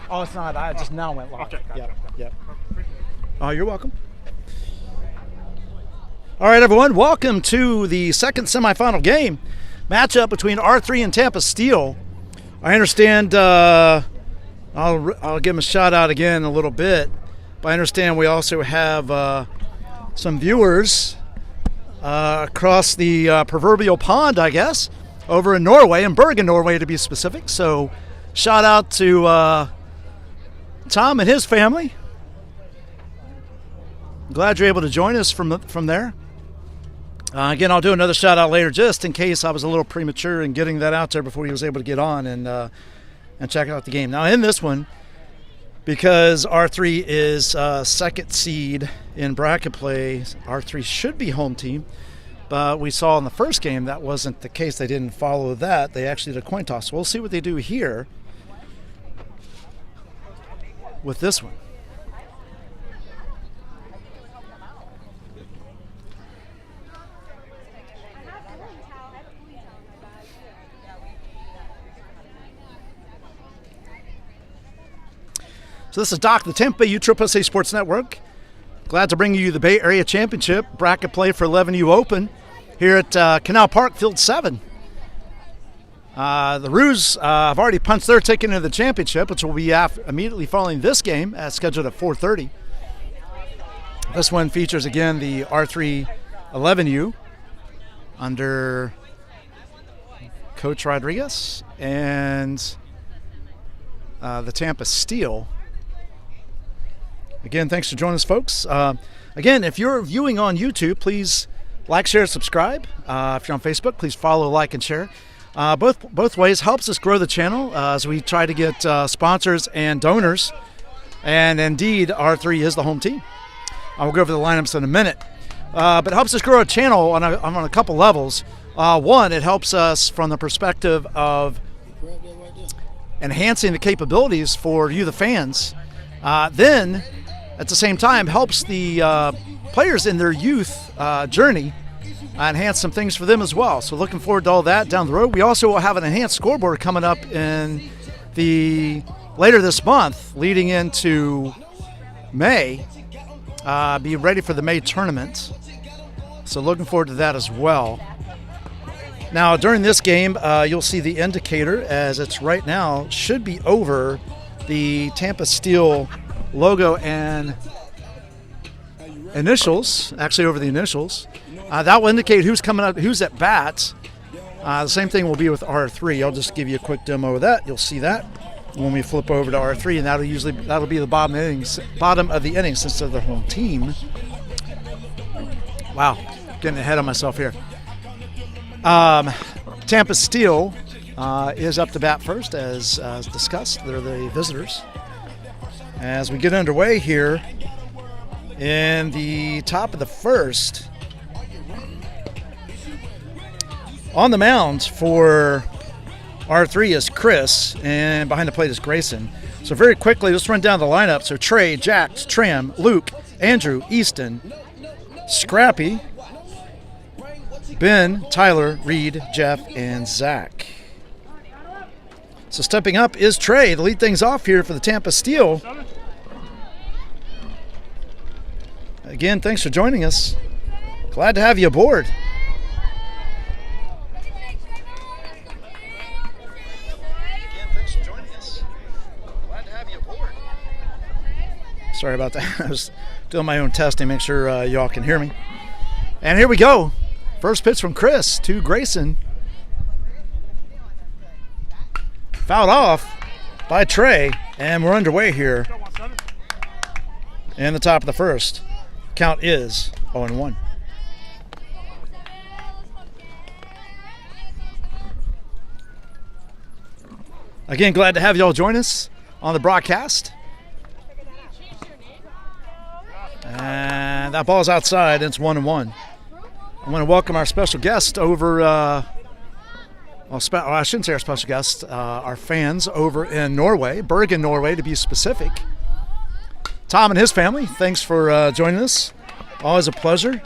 Oh, it's not. I just now went live. Okay, gotcha. Yep. Oh, you're welcome. All right, everyone. Welcome to the second semifinal game matchup between R3 and Tampa Steel. I understand. I'll give them a shout out again in a little bit, but I understand we also have some viewers across the proverbial pond, I guess, over in Norway, in Bergen, Norway, to be specific. So, shout out to Tom and his family. Glad you're able to join us from there. Again, I'll do another shout out later, just in case I was a little premature in getting that out there before he was able to get on and check out the game. Now, in this one, because R3 is second seed in bracket play, R3 should be home team. But we saw in the first game that wasn't the case. They didn't follow that. They actually did a coin toss. So we'll see what they do here with this one. So this is Doc, the Tampa USSSA Sports Network. Glad to bring you the Bay Area Championship bracket play for 11U Open here at Canal Park, Field 7. The Roos have already punched their ticket into the championship, which will be immediately following this game, as scheduled at 4:30. This one features, again, the R3 11U under Coach Rodriguez and the Tampa Steel. Again, thanks for joining us, folks. Again, if you're viewing on YouTube, please like, share, subscribe. If you're on Facebook, please follow, like, and share. Both ways helps us grow the channel as we try to get sponsors and donors. And indeed, R3 is the home team. We'll go over the lineups in a minute. But it helps us grow a channel on a couple levels. One, it helps us from the perspective of enhancing the capabilities for you, the fans. Then, at the same time, helps the players in their youth journey enhance some things for them as well. So looking forward to all that down the road. We also will have an enhanced scoreboard coming up in later this month, leading into May. Be ready for the May tournament. So looking forward to that as well. Now, during this game, you'll see the indicator, as it's right now, should be over the Tampa Steel logo and initials, actually over the initials. That will indicate who's coming up, who's at bat. The same thing will be with R3. I'll just give you a quick demo of that. You'll see that when we flip over to R3, and that'll be the bottom of the inning since they're the home team. Wow, getting ahead of myself here. Tampa Steel is up to bat first, as discussed. They're the visitors. As we get underway here in the top of the first, on the mound for R3 is Chris, and behind the plate is Grayson. So very quickly, let's run down the lineup. So Trey, Jax, Tram, Luke, Andrew, Easton, Scrappy, Ben, Tyler, Reed, Jeff, and Zach. So stepping up is Trey to lead things off here for the Tampa Steel. Again, thanks for joining us. Glad to have you aboard. Sorry about that. I was doing my own testing, make sure y'all can hear me. And here we go. First pitch from Chris to Grayson. Fouled off by Trey, and we're underway here in the top of the first. Count is 0-1. Again, glad to have y'all join us on the broadcast. And that ball's outside, and it's 1-1. I want to welcome our special guest over, I shouldn't say our special guest, our fans over in Norway, Bergen, Norway, to be specific. Tom and his family, thanks for joining us. Always a pleasure.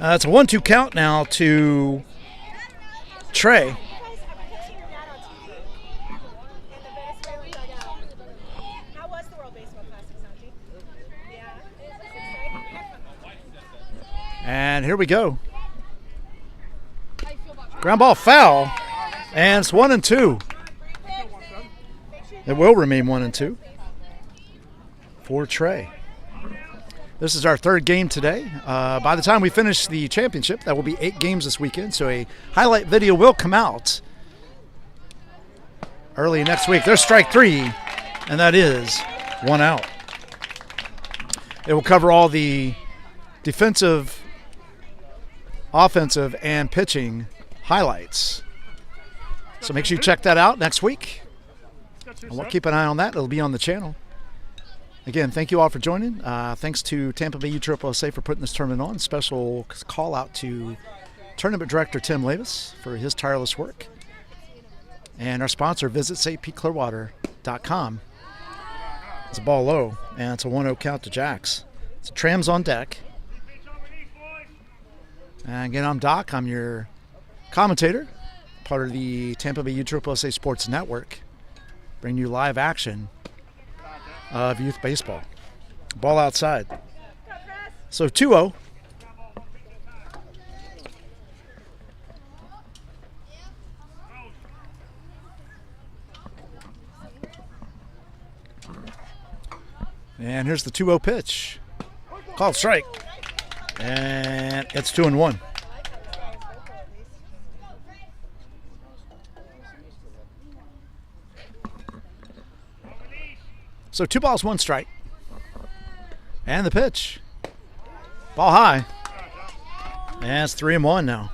It's a 1-2 count now to Trey. And here we go. Ground ball foul. And it's 1-2. It will remain 1-2 for Trey. This is our third game today. By the time we finish the championship, that will be 8 games this weekend. So a highlight video will come out early next week. There's strike 3, and that is 1 out. It will cover all the defensive, offensive, and pitching highlights. So make sure you check that out next week. And we'll keep an eye on that. It'll be on the channel. Again, thank you all for joining. Thanks to Tampa Bay USSSA for putting this tournament on. Special call out to Tournament Director Tim Lavis for his tireless work. And our sponsor, visit stpclearwater.com. It's a ball low, and it's a 1-0 count to Jacks. So Tram's on deck. And again, I'm Doc. I'm your commentator, part of the Tampa Bay USSSA Sports Network. Bring you live action of youth baseball. Ball outside. So 2-0. And here's the 2-0 pitch. Called strike. And it's 2-1. So 2 balls, 1 strike. And the pitch. Ball high. And it's 3-1 now.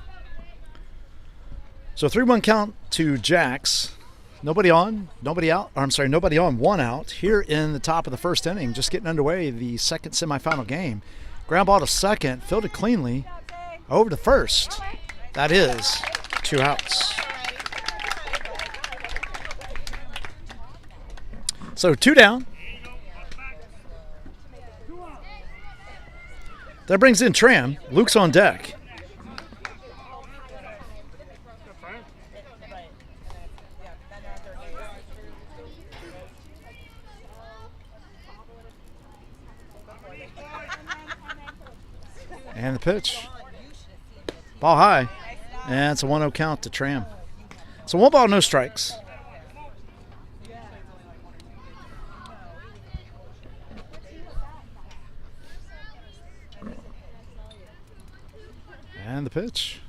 So 3-1 count to Jacks. Nobody on, nobody out. Or I'm sorry, nobody on, 1 out. Here in the top of the first inning, just getting underway, the second semifinal game. Ground ball to second, fielded cleanly. Over to first. That is 2 outs. So 2 down. That brings in Tram. Luke's on deck. And the pitch. Ball high. And it's a 1-0 count to Tram. So 1 ball, no strikes. And the pitch.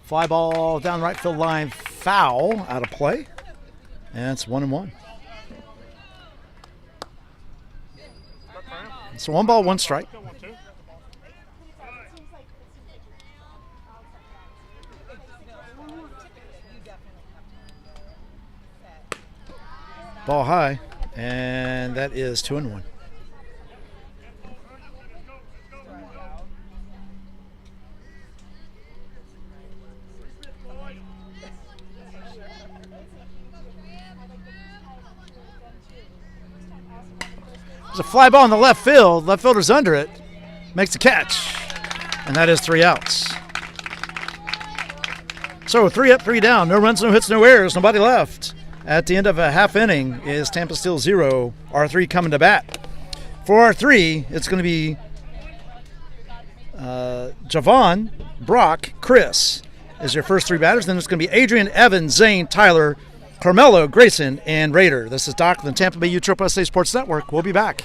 Fly ball down right field line, foul, out of play. And it's 1-1. So 1 ball, 1 strike. Ball high, and that is 2-1. There's a fly ball in the left field. Left fielder's under it. Makes the catch. And that is 3 outs. So 3 up, 3 down. No runs, no hits, no errors. Nobody left. At the end of a half inning is Tampa still 0. R3 coming to bat. For R3, it's going to be Javon, Brock, Chris is your first 3 batters. Then it's going to be Adrian, Evan, Zane, Tyler, Carmelo, Grayson, and Raider. This is Doc from the Tampa Bay USSSA Sports Network. We'll be back.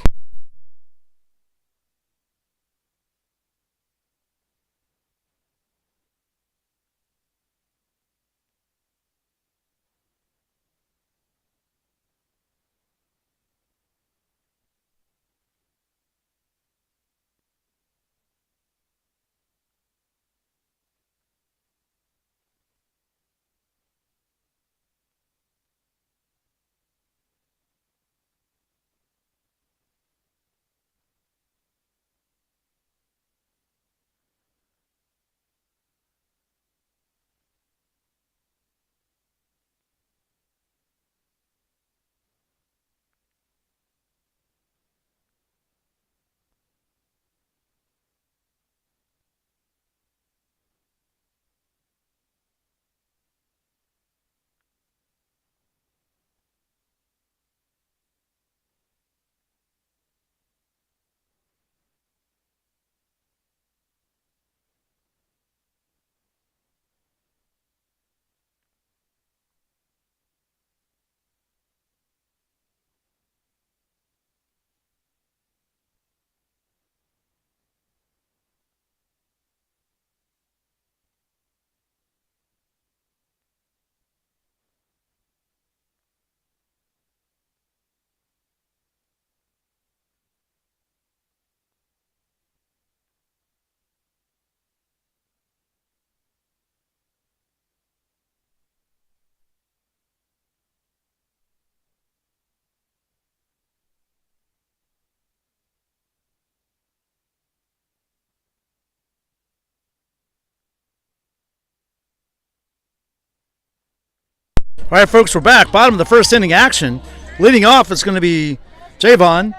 All right, folks, we're back. Bottom of the first inning action. Leading off is going to be Javon,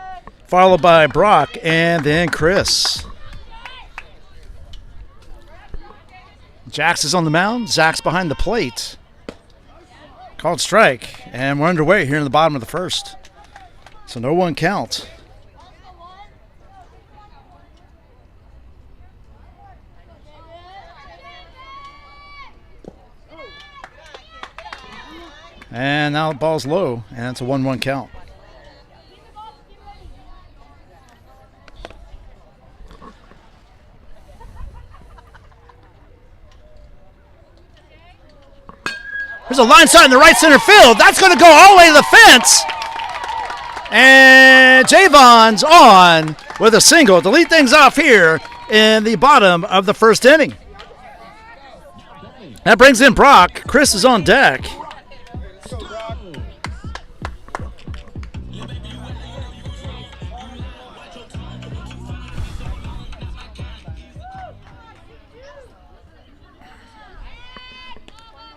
followed by Brock, and then Chris. Jax is on the mound. Zach's behind the plate. Called strike, and we're underway here in the bottom of the first. So no one count. And now the ball's low, and it's a 1-1 count. There's a line shot in the right center field. That's going to go all the way to the fence. And Javon's on with a single to lead things off here in the bottom of the first inning. That brings in Brock. Chris is on deck.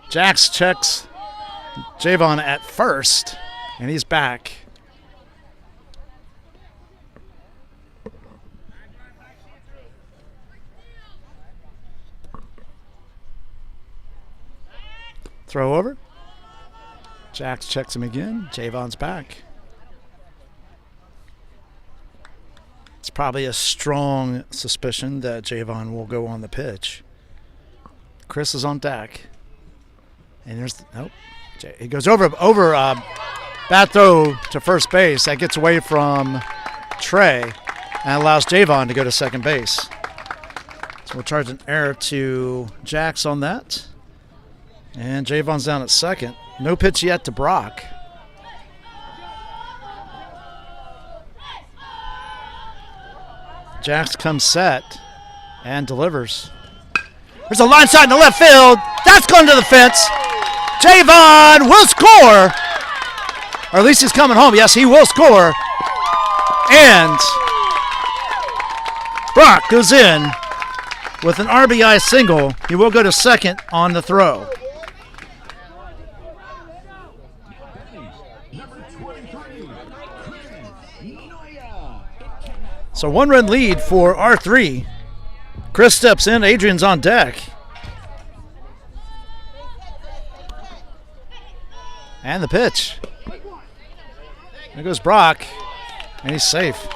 Jax checks Javon at first, and he's back. Throw over. Jax checks him again. Javon's back. It's probably a strong suspicion that Javon will go on the pitch. Chris is on deck. And there's nope. He goes over bat throw to first base. That gets away from Trey and allows Javon to go to second base. So we'll charge an error to Jax on that. And Javon's down at second. No pitch yet to Brock. Jax comes set and delivers. There's a line shot in the left field. That's going to the fence. Javon will score. Or at least he's coming home. Yes, he will score. And Brock goes in with an RBI single. He will go to second on the throw. So 1-run lead for R3. Chris steps in. Adrian's on deck. And the pitch. There goes Brock. And he's safe.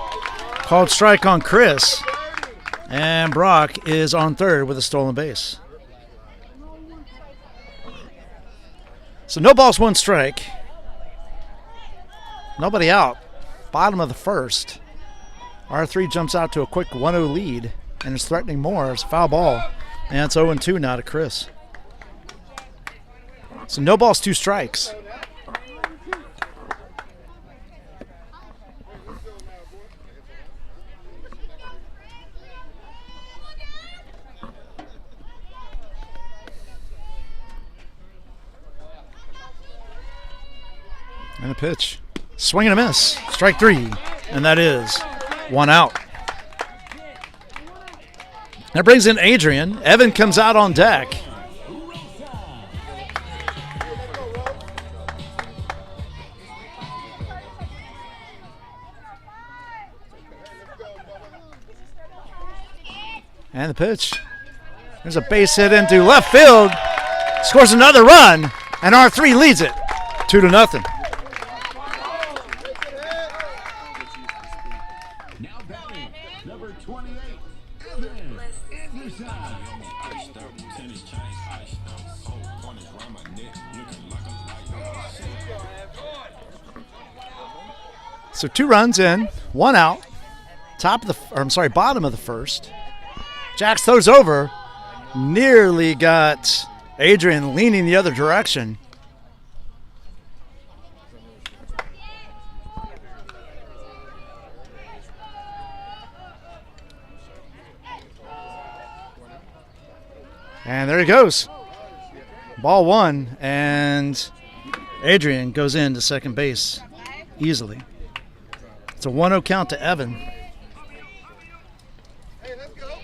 Called strike on Chris. And Brock is on third with a stolen base. So no balls, one strike. Nobody out. Bottom of the first. R3 jumps out to a quick 1-0 lead and is threatening more. It's a foul ball. And it's 0-2 now to Chris. So no balls, two strikes. And a pitch. Swing and a miss. Strike three. And that is one out. That brings in Adrian. Evan comes out on deck. And the pitch. There's a base hit into left field. Scores another run. And R3 leads it 2-0. So 2 runs in, 1 out. Bottom of the first. Jax throws over. Nearly got Adrian leaning the other direction. And there he goes. Ball one, and Adrian goes into second base easily. It's a 1-0 count to Evan. Hey, let's go.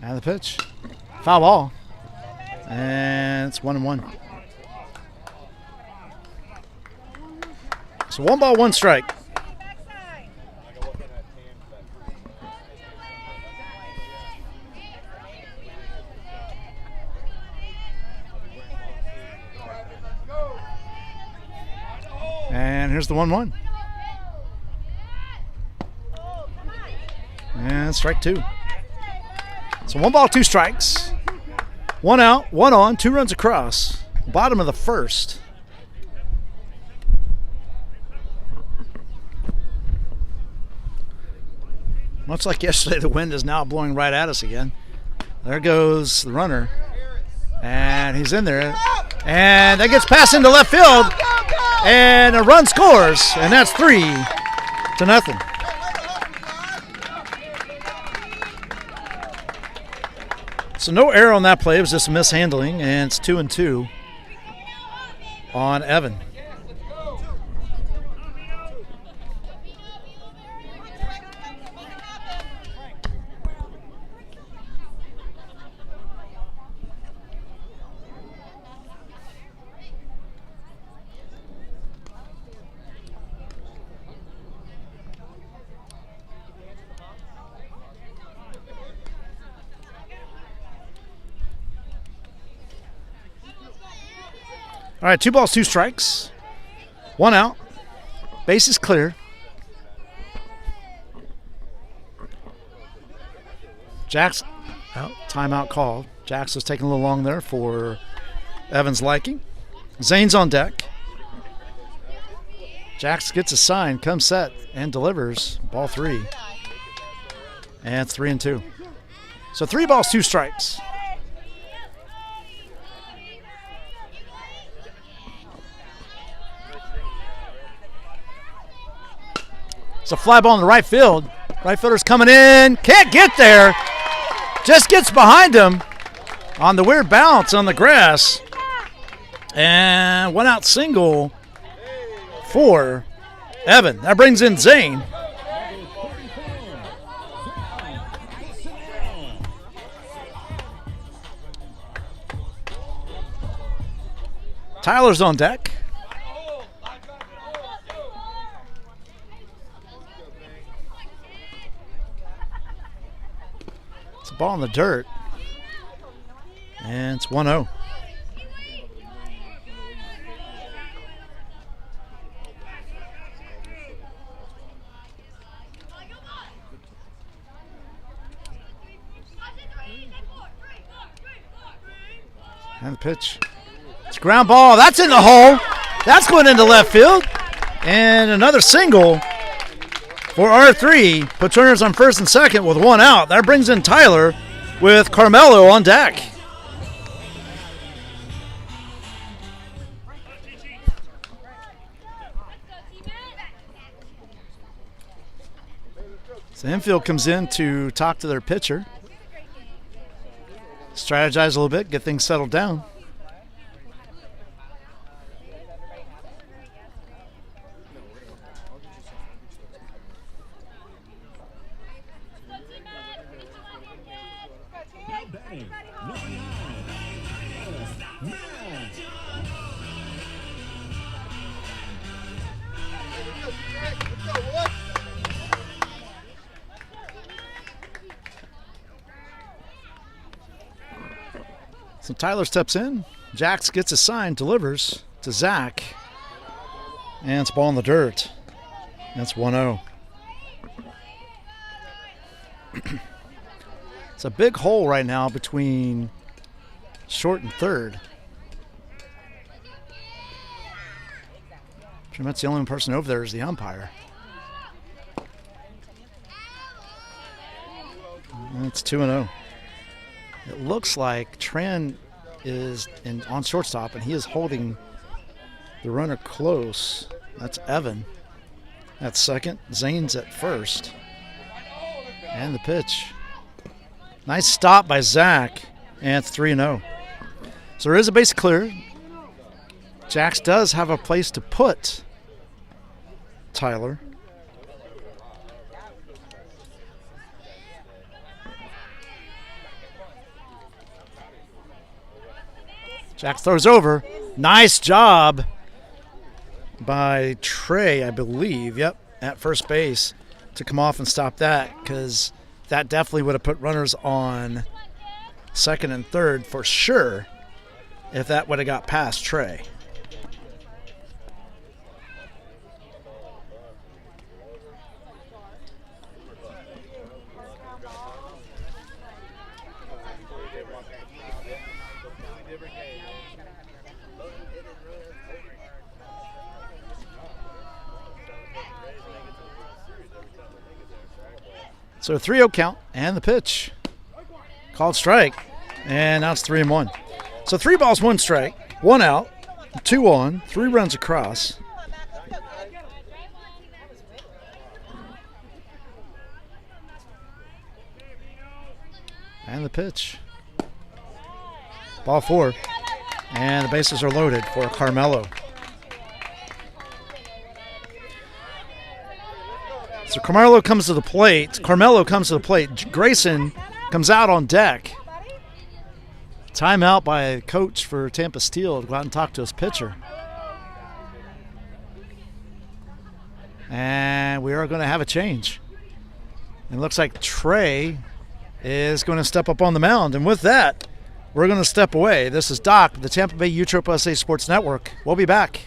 And the pitch. Foul ball. And it's 1-1. So 1 ball, 1 strike. And here's the 1-1. And strike 2. So 1 ball, 2 strikes. 1 out, 1 on, 2 runs across. Bottom of the first. Much like yesterday, the wind is now blowing right at us again. There goes the runner. And he's in there. And that gets passed into left field. And a run scores. And that's 3-0. So no error on that play. It was just a mishandling. And it's 2-2 on Evan. All right, 2 balls, 2 strikes. 1 out. Base is clear. Jax, timeout called. Jax was taking a little long there for Evan's liking. Zane's on deck. Jax gets a sign, comes set, and delivers. Ball 3. And it's 3-2. So 3 balls, 2 strikes. It's a fly ball in the right field. Right fielder's coming in. Can't get there. Just gets behind him on the weird bounce on the grass. And 1 out single for Evan. That brings in Zane. Tyler's on deck. Ball in the dirt. And it's 1-0. And the pitch. It's a ground ball. That's in the hole. That's going into left field. And another single for R3, put runners on first and second with 1 out. That brings in Tyler with Carmelo on deck. So infield comes in to talk to their pitcher. Strategize a little bit, get things settled down. So Tyler steps in. Jax gets a sign, delivers to Zach. And it's ball in the dirt. That's 1-0. It's a big hole right now between short and third. Pretty much the only person over there is the umpire. And it's 2-0. It looks like Tran is on shortstop, and he is holding the runner close. That's Evan at second. Zane's at first. And the pitch. Nice stop by Zach, and it's 3-0. So there is a base clear. Jax does have a place to put Tyler. Jack throws over. Nice job by Trey, I believe. Yep, at first base to come off and stop that, because that definitely would have put runners on second and third for sure if that would have got past Trey. So a 3-0 count and the pitch. Called strike. And now it's 3-1. So 3 balls, 1 strike, 1 out, 2 on, 3 runs across. And the pitch. Ball 4. And the bases are loaded for Carmelo. So Carmelo comes to the plate. Grayson comes out on deck. Timeout by coach for Tampa Steel to go out and talk to his pitcher. And we are going to have a change. It looks like Trey is going to step up on the mound. And with that, we're going to step away. This is Doc, the Tampa Bay USSSA Sports Network. We'll be back.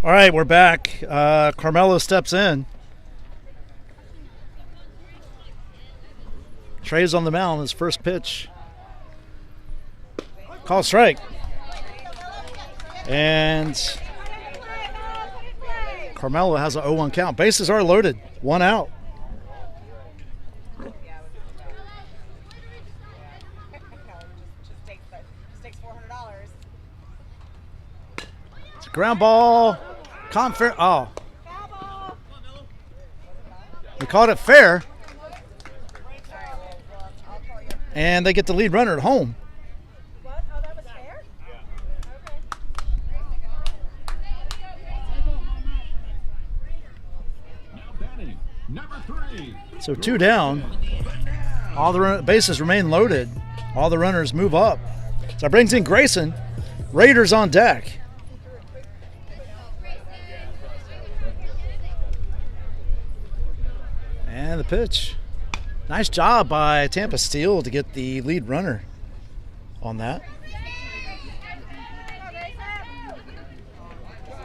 All right, we're back. Carmelo steps in. Trey's on the mound, his first pitch. Call strike. And Carmelo has an 0-1 count. Bases are loaded. 1 out. It's a ground ball. Oh. We called it fair. And they get the lead runner at home. What? Oh, that was fair? Okay. Number 3. So 2 down. All the bases remain loaded. All the runners move up. So that brings in Grayson. Raiders on deck. And the pitch. Nice job by Tampa Steel to get the lead runner on that.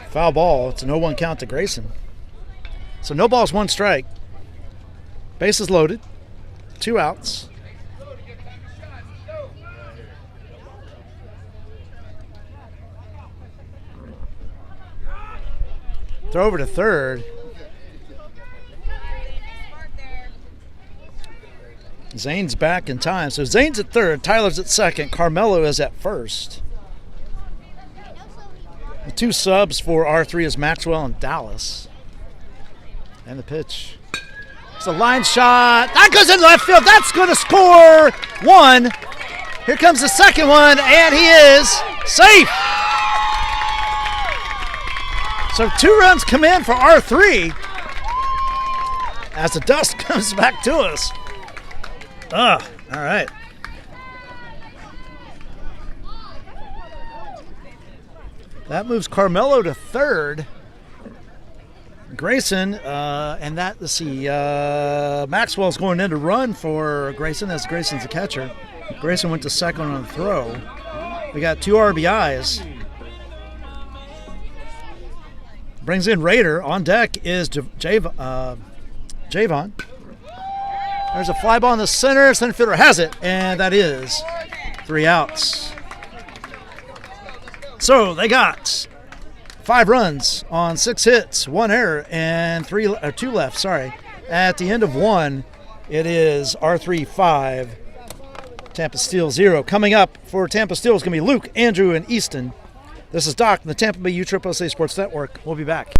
Foul ball. It's an 0-1 count to Grayson. So no balls, 1 strike. Bases loaded. 2 outs. Throw over to third. Zane's back in time. So Zane's at third, Tyler's at second, Carmelo is at first. The two subs for R3 is Maxwell and Dallas. And the pitch. It's a line shot. That goes in left field. That's going to score one. Here comes the second one, and he is safe. So 2 runs come in for R3 as the dust comes back to us. All right. That moves Carmelo to third. Grayson, and that, let's see, Maxwell's going in to run for Grayson as Grayson's the catcher. Grayson went to second on the throw. We got 2 RBIs. Brings in Raider. On deck is Javon. There's a fly ball in the center. Center fielder has it, and that is 3 outs. So they got 5 runs on 6 hits, 1 error, and 2 left. Sorry. At the end of 1, it is R3 5, Tampa Steel 0. Coming up for Tampa Steel is going to be Luke, Andrew, and Easton. This is Doc from the Tampa Bay USSSA Sports Network. We'll be back.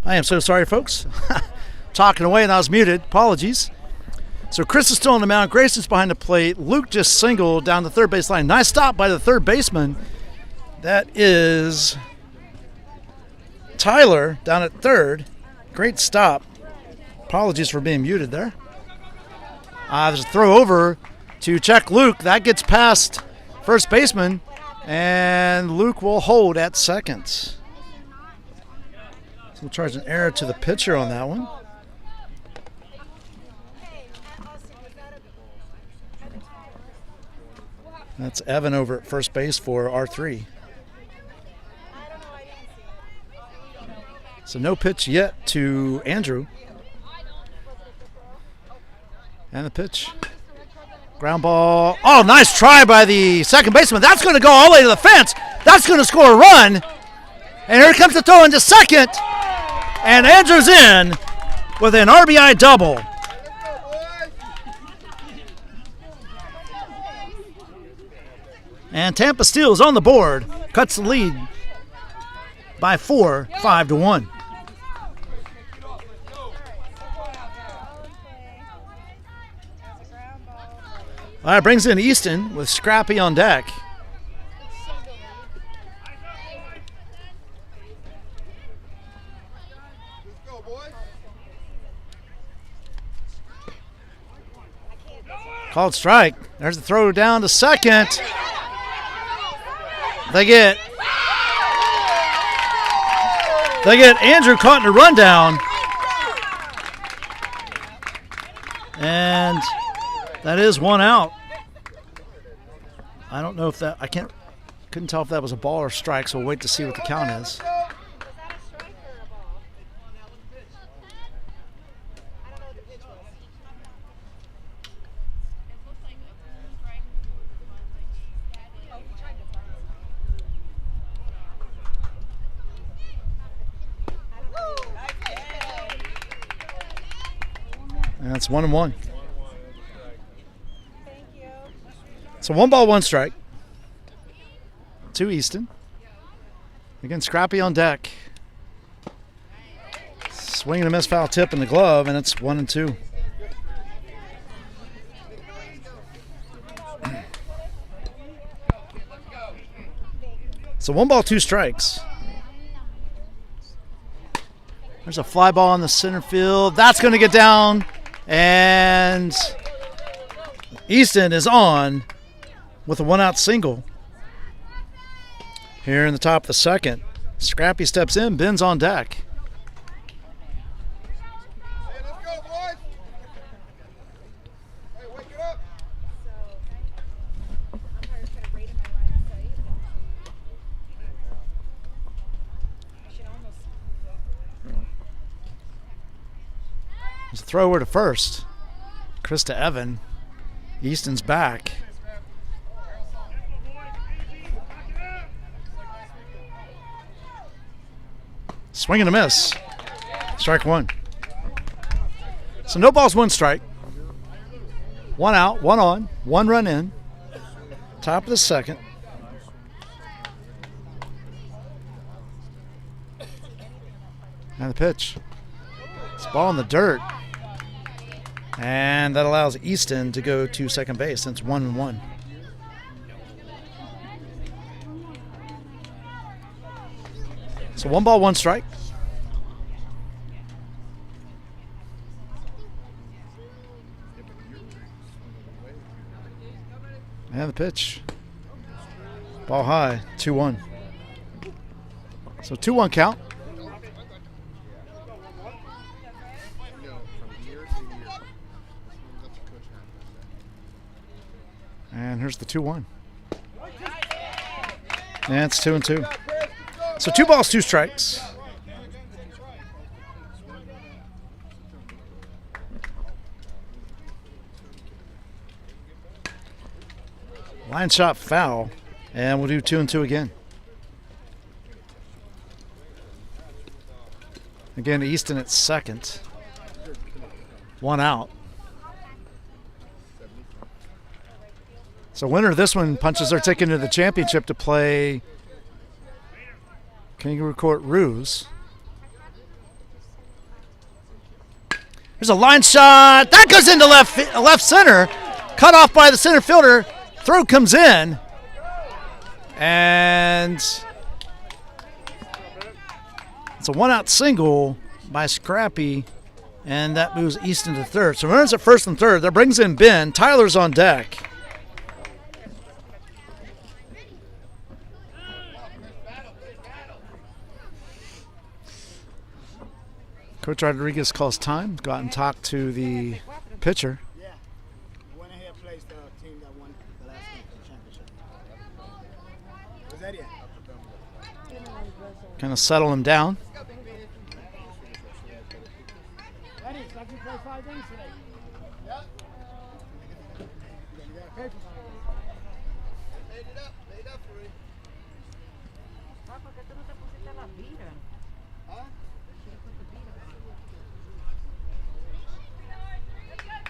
I am so sorry, folks. Talking away and I was muted. Apologies. So Chris is still on the mound. Grayson's behind the plate. Luke just singled down the third base line. Nice stop by the third baseman. That is Tyler down at third. Great stop. Apologies for being muted there. There's a throw over to check Luke. That gets past first baseman, and Luke will hold at second. So we'll charge an error to the pitcher on that one. That's Evan over at first base for R3. So no pitch yet to Andrew. And the pitch. Ground ball. Oh, nice try by the second baseman. That's going to go all the way to the fence. That's going to score a run. And here comes the throw into second. And Andrew's in with an RBI double. And Tampa Steel's on the board. Cuts the lead by 4, 5-1. All right, brings in Easton with Scrappy on deck. Called strike. There's the throw down to second. They get Andrew caught in a rundown. And that is one out. I don't know if that, couldn't tell if that was a ball or strike, so we'll wait to see what the count is. And that's 1-1. So 1 ball, 1 strike to Easton. Again, Scrappy on deck. Swing and a miss, foul tip in the glove, and it's 1-2. So 1 ball, 2 strikes. There's a fly ball in the center field. That's going to get down, and Easton is on with a 1-out single. Here in the top of the second, Scrappy steps in, Ben's on deck. Hey, let's go, boys. Hey, wake it up. There's a thrower to first. Chris to Evan. Easton's back. Swing and a miss. Strike 1. So no balls, 1 strike. 1 out, 1 on, 1 run in. Top of the second. And the pitch. It's ball in the dirt. And that allows Easton to go to second base since 1-1. So 1 ball, 1 strike. And the pitch. Ball high, 2-1. So 2-1 count. And here's the 2-1. And it's 2-2. So 2 balls, 2 strikes. Line shot foul. And we'll do 2-2 again. Again, Easton at second. 1 out. So winner of this one punches their ticket into the championship to play Kangaroo Court Ruse. There's a line shot. That goes into left center. Cut off by the center fielder. Throw comes in. And it's a 1-out single by Scrappy And that moves Easton to third. So runners at first and third. That brings in Ben. Tyler's on deck. Coach Rodriguez calls time. Go out and talk to the pitcher. Yeah. Went ahead and placed the team that won the last game for the championship. Was that it? Kind of settle him down. That is, like you played 5 games today. Yep. You got paper. Made it up for you. Papá, que tú no te pusiste la vida. Huh?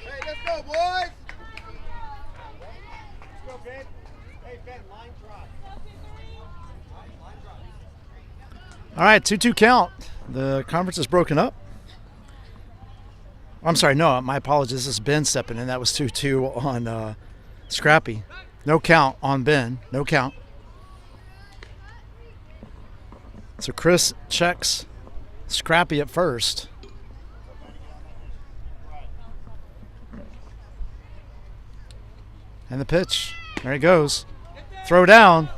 Hey, let's go, boys. Let's go, Ben. Hey, Ben, line drive. Line drive. All right, 2-2 count. The conference is broken up. I'm sorry, no, my apologies. This is Ben stepping in. That was 2-2 on Scrappy. No count on Ben. No count. So Chris checks Scrappy at first. And the pitch. There he goes. Throw down.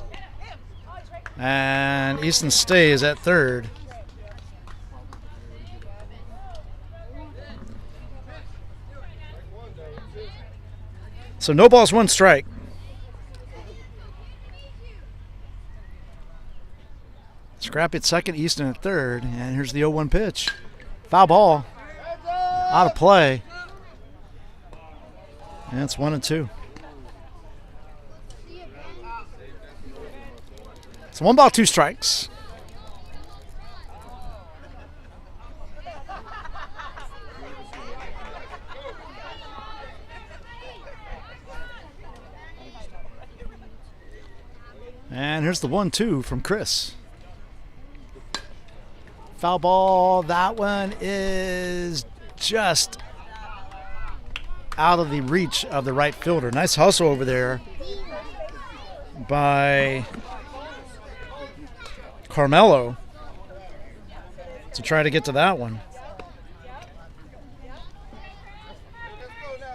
And Easton stays at third. So no balls, 1 strike. Scrappy at second, Easton at third. And here's the 0-1 pitch. Foul ball. Out of play. And it's 1-2. So 1 ball, 2 strikes. And here's the 1-2 from Chris. Foul ball. That one is just out of the reach of the right fielder. Nice hustle over there by Carmelo to try to get to that one.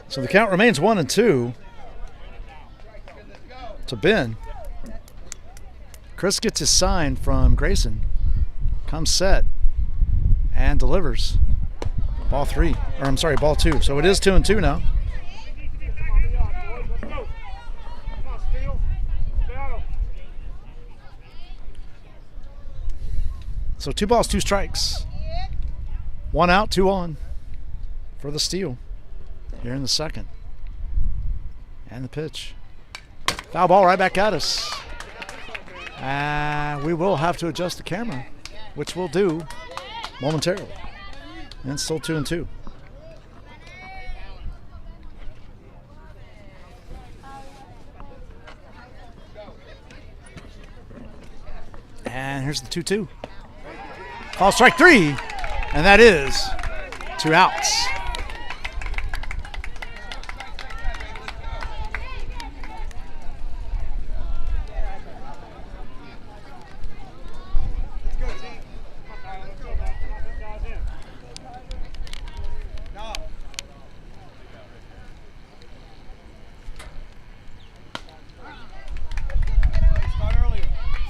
So the count remains 1-2 to Ben. Chris gets his sign from Grayson. Comes set and delivers. Ball 3. Or I'm sorry, ball 2. So it is 2-2 now. So 2 balls, 2 strikes. 1 out, 2 on for the steal here in the second. And the pitch. Foul ball right back at us. And we will have to adjust the camera, which we'll do momentarily. And it's still 2-2. And here's the 2-2. Call strike 3, and that is 2 outs.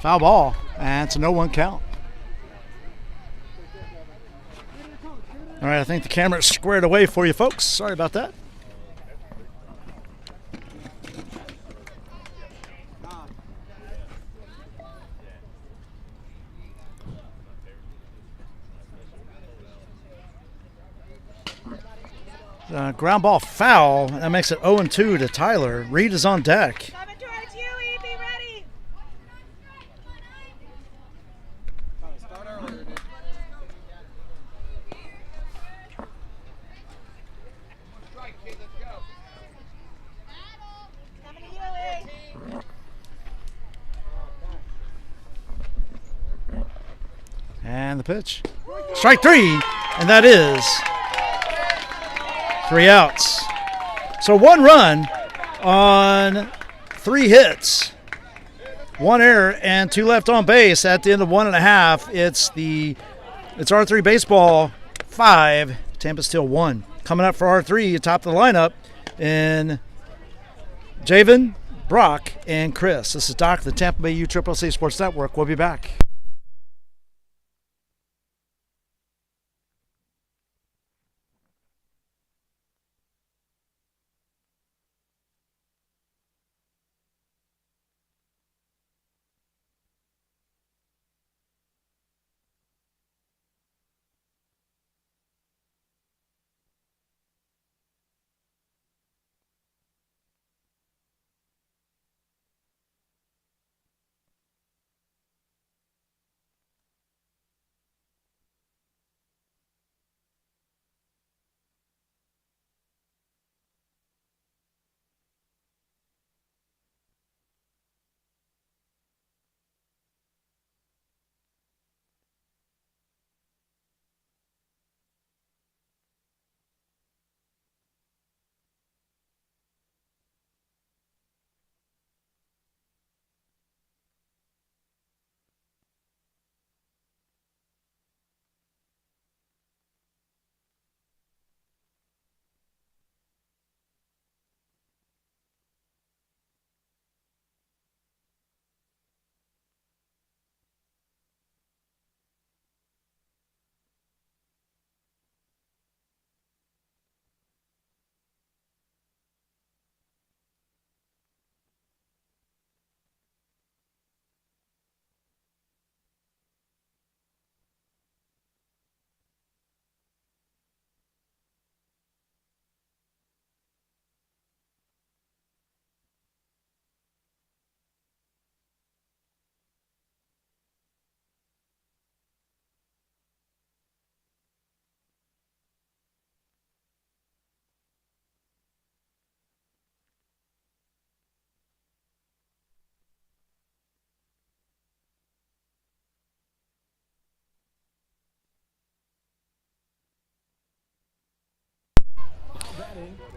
Foul ball, and it's a 0-1 count. All right, I think the camera's squared away for you folks. Sorry about that. Ground ball foul. That makes it 0-2 to Tyler. Reed is on deck. Coming towards you, E. Be ready. Start earlier, dude. Strike, kid, let's go. Coming to you, E. And the pitch. Strike 3, and that is 3 outs. So 1 run on 3 hits, 1 error, and 2 left on base at the end of 1.5. It's R3 Baseball 5, Tampa still 1. Coming up for R3 atop the lineup in Javen, Brock, and Chris. This is Doc, the Tampa Bay UCCC Sports Network. We'll be back.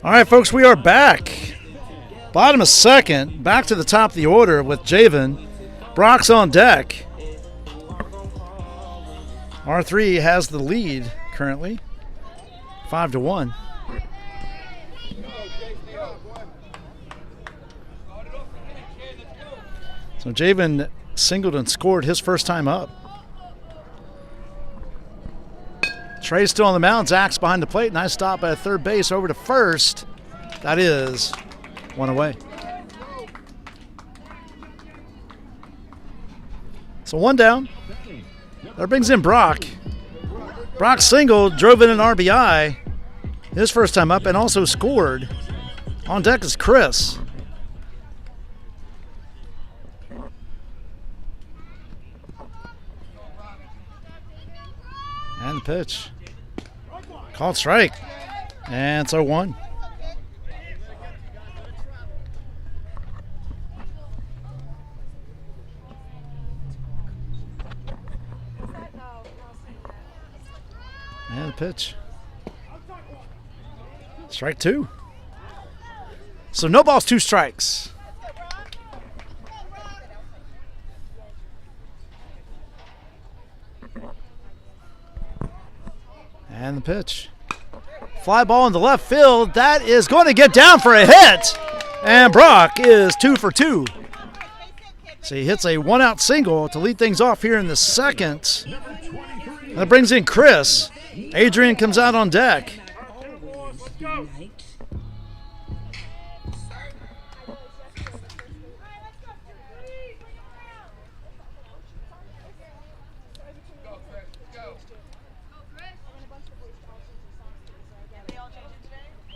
All right, folks, we are back. Bottom of second, back to the top of the order with Javen. Brock's on deck. R3 has the lead currently, 5-1. So Javen singled and scored his first time up. Trey's still on the mound. Zach's behind the plate. Nice stop at third base over to first. That is one away. So one down. That brings in Brock. Brock singled, drove in an RBI his first time up, and also scored. On deck is Chris. And the pitch. Called strike. And it's 0-1. And the pitch. Strike 2. So no balls, 2 strikes. And the pitch. Fly ball in the left field. That is going to get down for a hit. And Brock is 2 for 2. So he hits a 1-out single to lead things off here in the second. That brings in Chris. Adrian comes out on deck.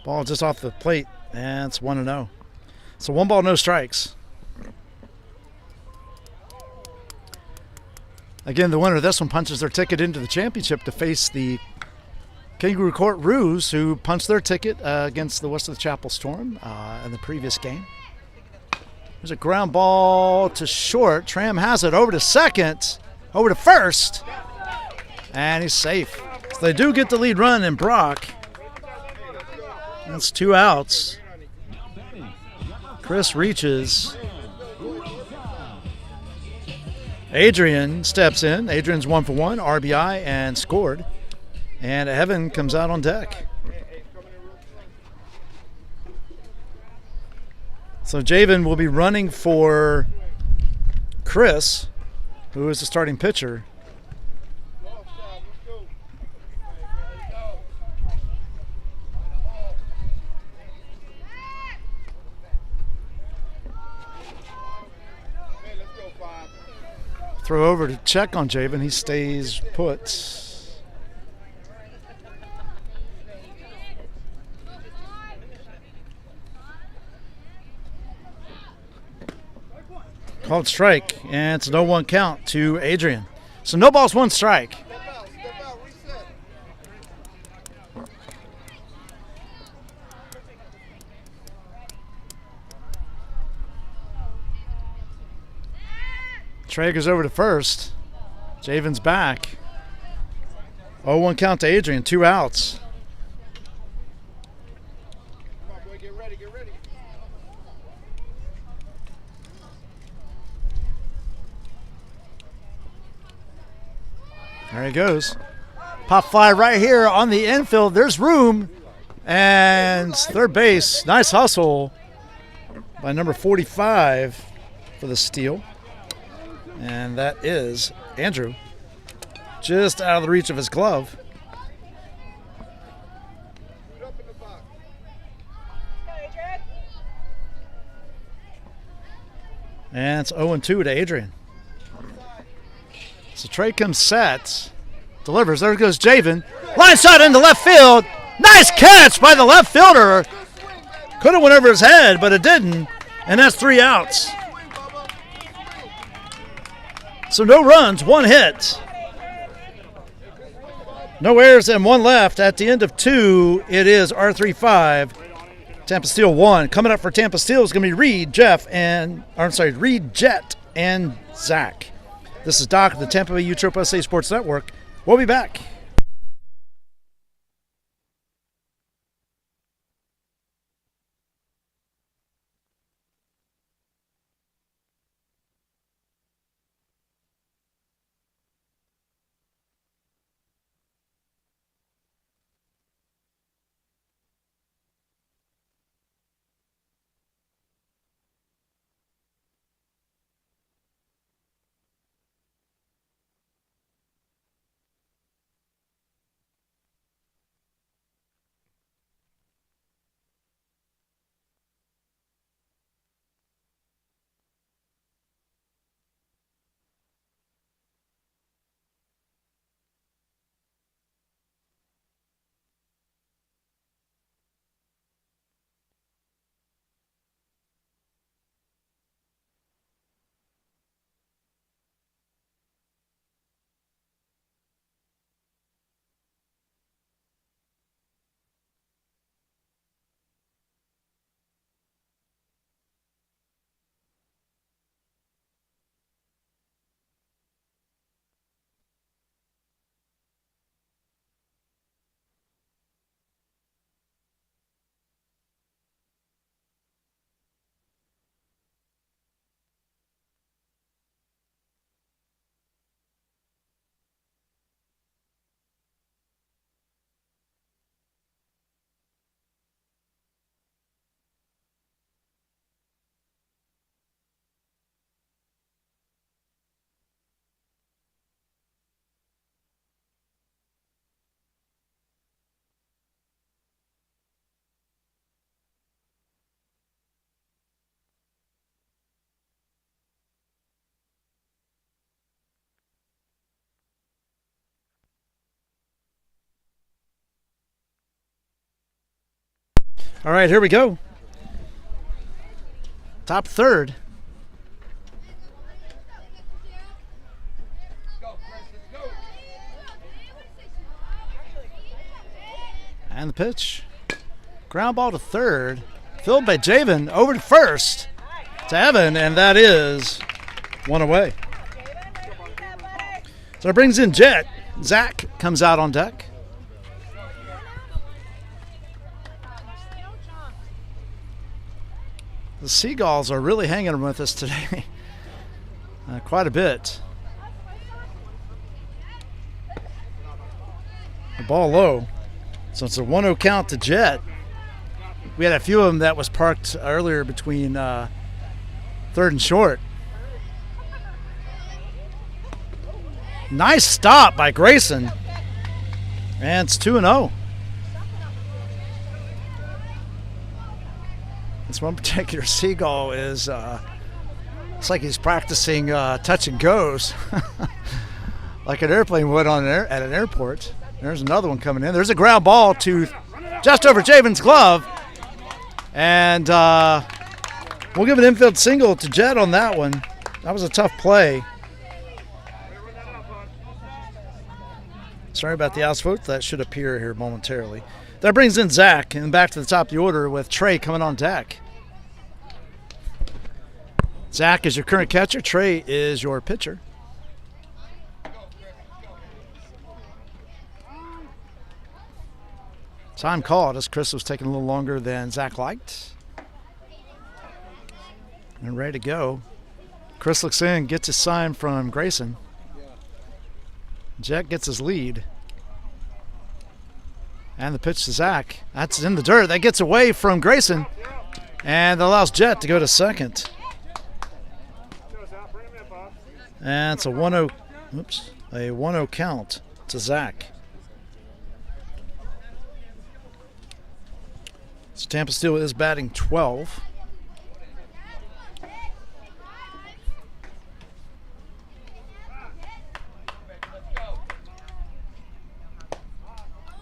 Ball just off the plate, and it's 1-0. So 1 ball, no strikes. Again, the winner of this one punches their ticket into the championship to face the Kangaroo Court Roos, who punched their ticket against the West of the Chapel Storm in the previous game. There's a ground ball to short. Tram has it over to second, over to first, and he's safe. So they do get the lead run in Brock. That's 2 outs. Chris reaches. Adrian steps in. Adrian's 1 for 1, RBI, and scored. And Evan comes out on deck. So Javen will be running for Chris, who is the starting pitcher. Throw over to check on Javen. He stays put. Called strike, and it's a 0-1 count to Adrian. So no balls, 1 strike. Step out, reset. Trey goes over to first. Javen's back. 0-1 count to Adrian, 2 outs. Come on, boy, get ready, get ready. There he goes. Pop fly right here on the infield. There's room. And third base. Nice hustle by number 45 for the steal. And that is Andrew. Just out of the reach of his glove. Up in the box. And it's 0-2 to Adrian. So Trey comes set. Delivers. There goes Javen. Line shot into left field. Nice catch by the left fielder. Could have went over his head, but it didn't. And that's 3 outs. So no runs, 1 hit. No errors and 1 left. At the end of 2, it is R3-5. Tampa Steel 1. Coming up for Tampa Steel is going to be Reed, Jet, and Zach. This is Doc of the Tampa Bay USSA Sports Network. We'll be back. All right, here we go. Top third. And the pitch. Ground ball to third. Filled by Javen. Over to first. To Evan, and that is 1 away. So it brings in Jet. Zach comes out on deck. The Seagulls are really hanging with us today. Quite a bit. ball low. So it's a 1-0 count to Jet. We had a few of them that was parked earlier between third and short. Nice stop by Grayson. And it's 2-0. This one particular seagull is, it's like he's practicing touch and goes, like an airplane would at an airport. There's another one coming in. There's a ground ball to just over Javen's glove. And we'll give an infield single to Jet on that one. That was a tough play. Sorry about the outvote. That should appear here momentarily. That brings in Zach and back to the top of the order with Trey coming on deck. Zach is your current catcher. Trey is your pitcher. Time called as Chris was taking a little longer than Zach liked. And ready to go. Chris looks in, gets his sign from Grayson. Jet gets his lead. And the pitch to Zach. That's in the dirt. That gets away from Grayson. And that allows Jet to go to second. And it's a 1-0 count to Zach. So Tampa Steel is batting 12.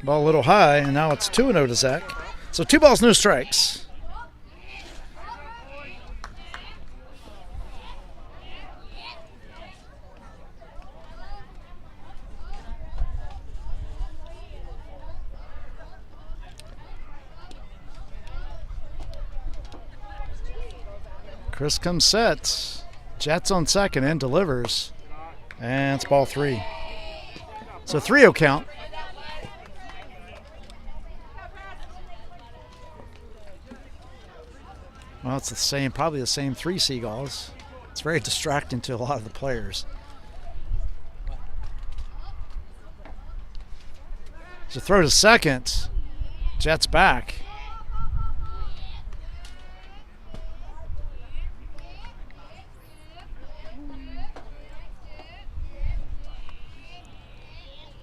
Ball a little high, and now it's 2-0 to Zach. So 2 balls, no strikes. Chris comes set. Jet's on second and delivers. And it's ball 3. So 3-0 count. Well, it's the same, probably the same 3 seagulls. It's very distracting to a lot of the players. So throw to second. Jet's back.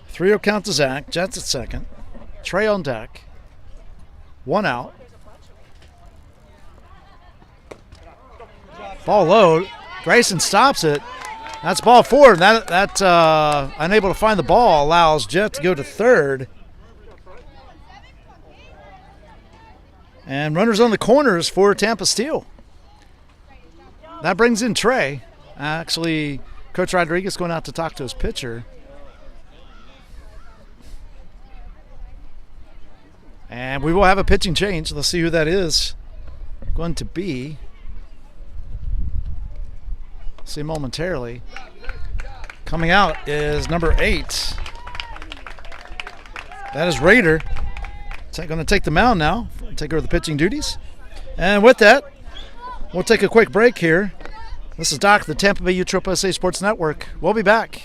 Three-0 count to Zach. Jets at second. Trey on deck. 1 out. Ball low. Grayson stops it. That's ball 4. That unable to find the ball allows Jet to go to third. And runners on the corners for Tampa Steel. That brings in Trey. Actually, Coach Rodriguez going out to talk to his pitcher. And we will have a pitching change. Let's see who that is going to be. See momentarily. Coming out is number 8. That is Raider. Going to take the mound now. Take over the pitching duties. And with that, we'll take a quick break here. This is Doc, the Tampa Bay USSSA Sports Network. We'll be back.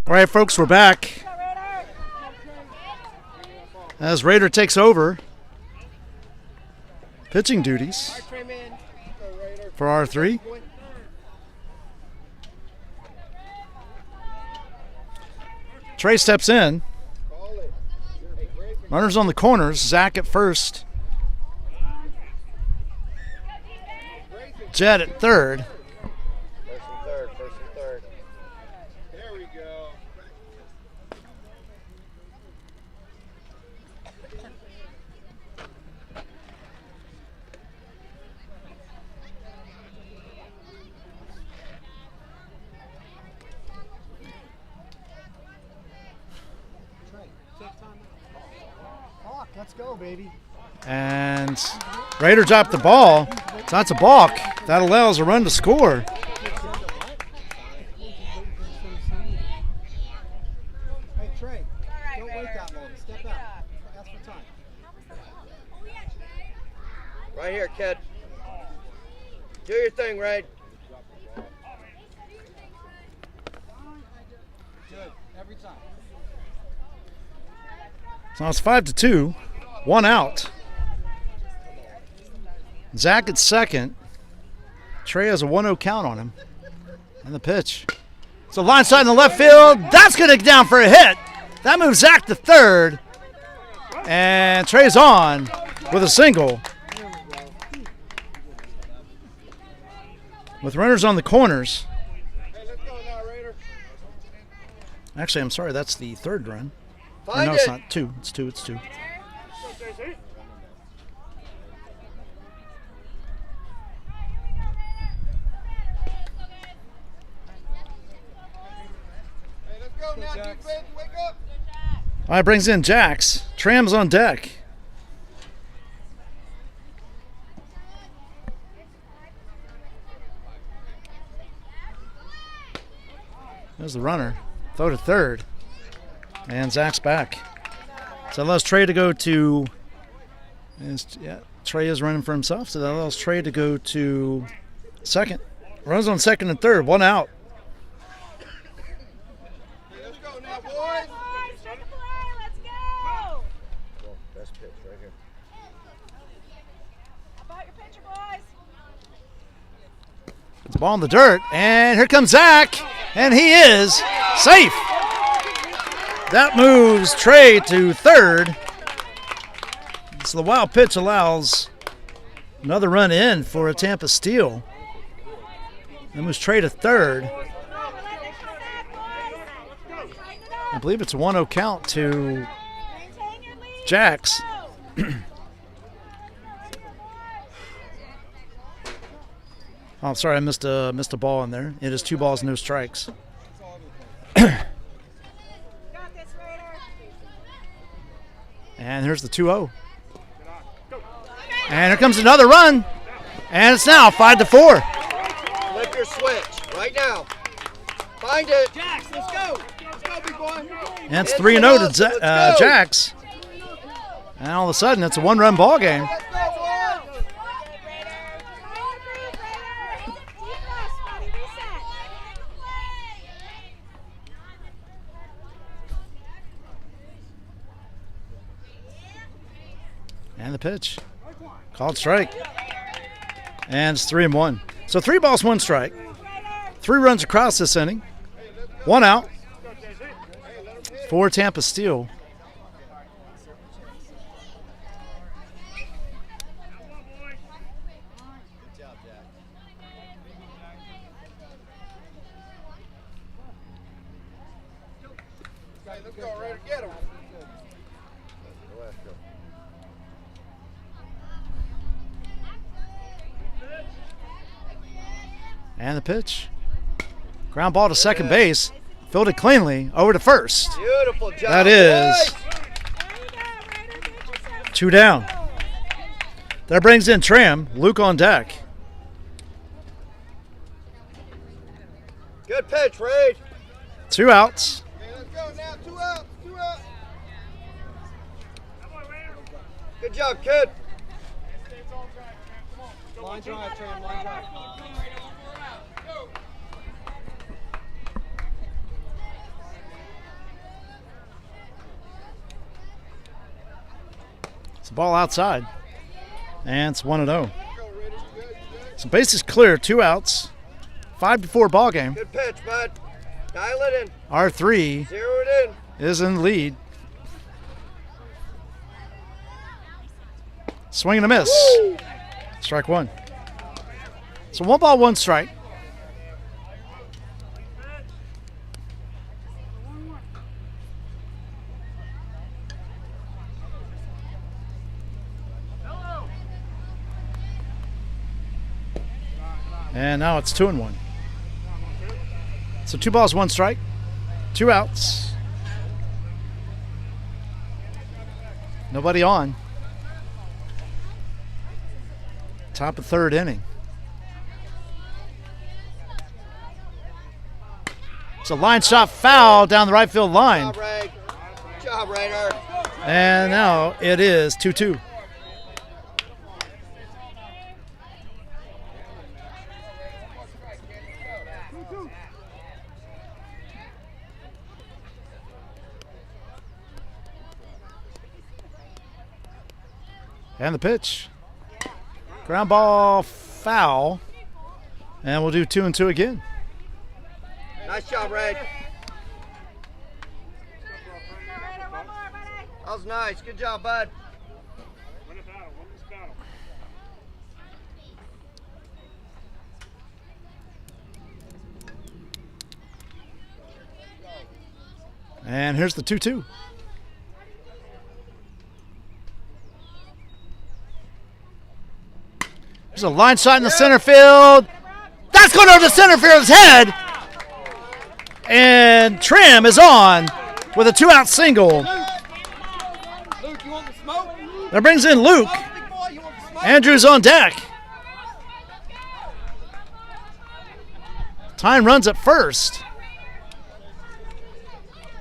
All right, folks, we're back as Raider takes over pitching duties All right, Trey, man. Go, Raider. for R3. Boy. Trey steps in. Call it. Hey, Greg, Runners on the corners. Zach at first. Jed at third. First and third, first and third. There we go. Hawk, let's go, baby. And Raider dropped the ball. So that's a balk. That allows a run to score. Hey, Trey, don't wait that long. Step out. Ask for time. Right here, kid. Do your thing, Ray. Good. Every time. So it's 5-2. 1 out. Zach at second. Trey has a 1-0 count on him. And the pitch. So line side in the left field. That's going to get down for a hit. That moves Zach to third. And Trey's on with a single. With runners on the corners. Hey, let's go now, Raider. Actually, I'm sorry, that's the third run. Or Find no, it. it's not. Two. It's two. It's two. Hey, let's go now, Jax. defense. Wake up. All right, brings in Jax. Tram's on deck. There's the runner. Throw to third. And Zach's back. So that allows Trey to go to... Trey is running for himself, so that allows Trey to go to second. Runs on second and third. 1 out. Hey, let's go now, boys. Let's go! Best pitch right here. How about your pitcher, boys? It's a ball in the dirt, and here comes Zach, and he is safe. That moves Trey to third. So the wild pitch allows another run in for a Tampa steal. That moves Trey to third. I believe it's a 1-0 count to Maintain your lead. Jax. Oh, I'm sorry, I missed a ball in there. It is 2 balls, no strikes. Got this, Raider. And here's the 2-0. And here comes another run. And it's now 5-4. Flip your switch right now. Find it. Jax, let's go. Let's go, big boy. And it's 3-0 to Jax. And all of a sudden, it's a 1-run ball game. Let's go, boys. And the pitch. Called strike. And it's 3-1. So 3 balls, 1 strike. 3 runs across this inning. 1 out. 4 Tampa steal. Hey, let's go, Raider. Get him. And the pitch. Ground ball to second base. Fielded cleanly. Over to first. Beautiful job. That is boys. 2 down. That brings in Tram. Luke on deck. Good pitch, Raid. 2 outs. Okay, let's go now. 2 outs. 2 outs. Good job, kid. Line drive, Trey. Line drive. It's a ball outside. And it's 1-0. So bases clear, 2 outs. 5-4 ball game. Good pitch, bud. Dial it in. R3 Zero it in. is in the lead. Swing and a miss. Woo! Strike 1. So 1 ball, 1 strike. And now it's 2-1. So 2 balls, 1 strike. 2 outs. Nobody on. Top of 3rd inning. It's a line shot foul down the right field line. Good job, Ray. Good job, Raider. And now it is 2-2. And the pitch. Ground ball foul. And we'll do 2-2 again. Nice job, Ray. That was nice. Good job, bud. And here's the 2-2. There's a line shot in the center field. That's going over the center field's head. And Tram is on with a 2-out single. Luke, you want the smoke? That brings in Luke. Big boy, you want the smoke? Andrew's on deck. Time runs at first.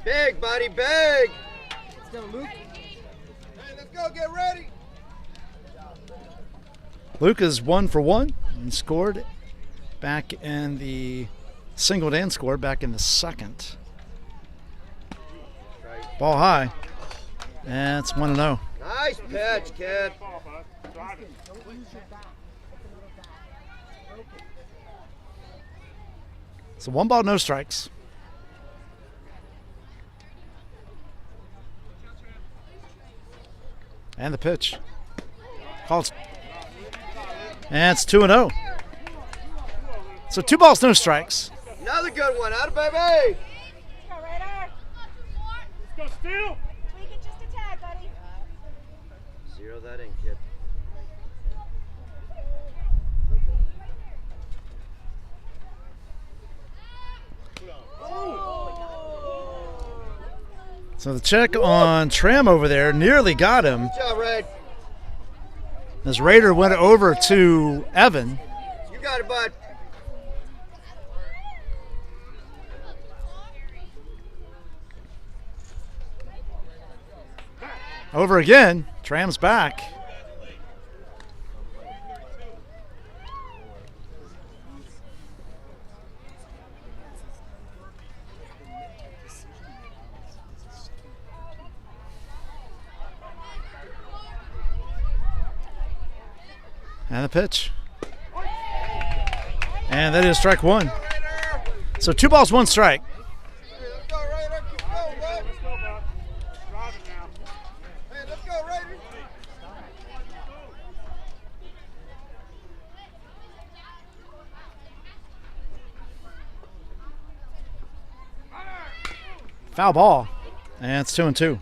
Big, buddy, big. Let's go, Luke. Hey, let's go. Get ready. Luke is 1 for 1 and scored back in the singled and scored back in the 2nd. Ball high. And it's 1-0. Nice pitch, kid. So 1 ball, no strikes. And the pitch. Called. And it's 2-0. So 2 balls, no strikes. Another good one. Out of baby. Let's go, Raider. Let's go, Steele! Tweak it just a tad, buddy. Zero that in, kid. So the check on Tram over there nearly got him Good job, Ray. as Raider went over to Evan. You got it, bud. Over again. Tram's back. And the pitch. And that is strike 1. So 2 balls, 1 strike. Let's go, Raider. Keep going, bud. Let's go, Buck. Drive it now. Hey, let's go, Raider. Foul ball. And it's 2-2.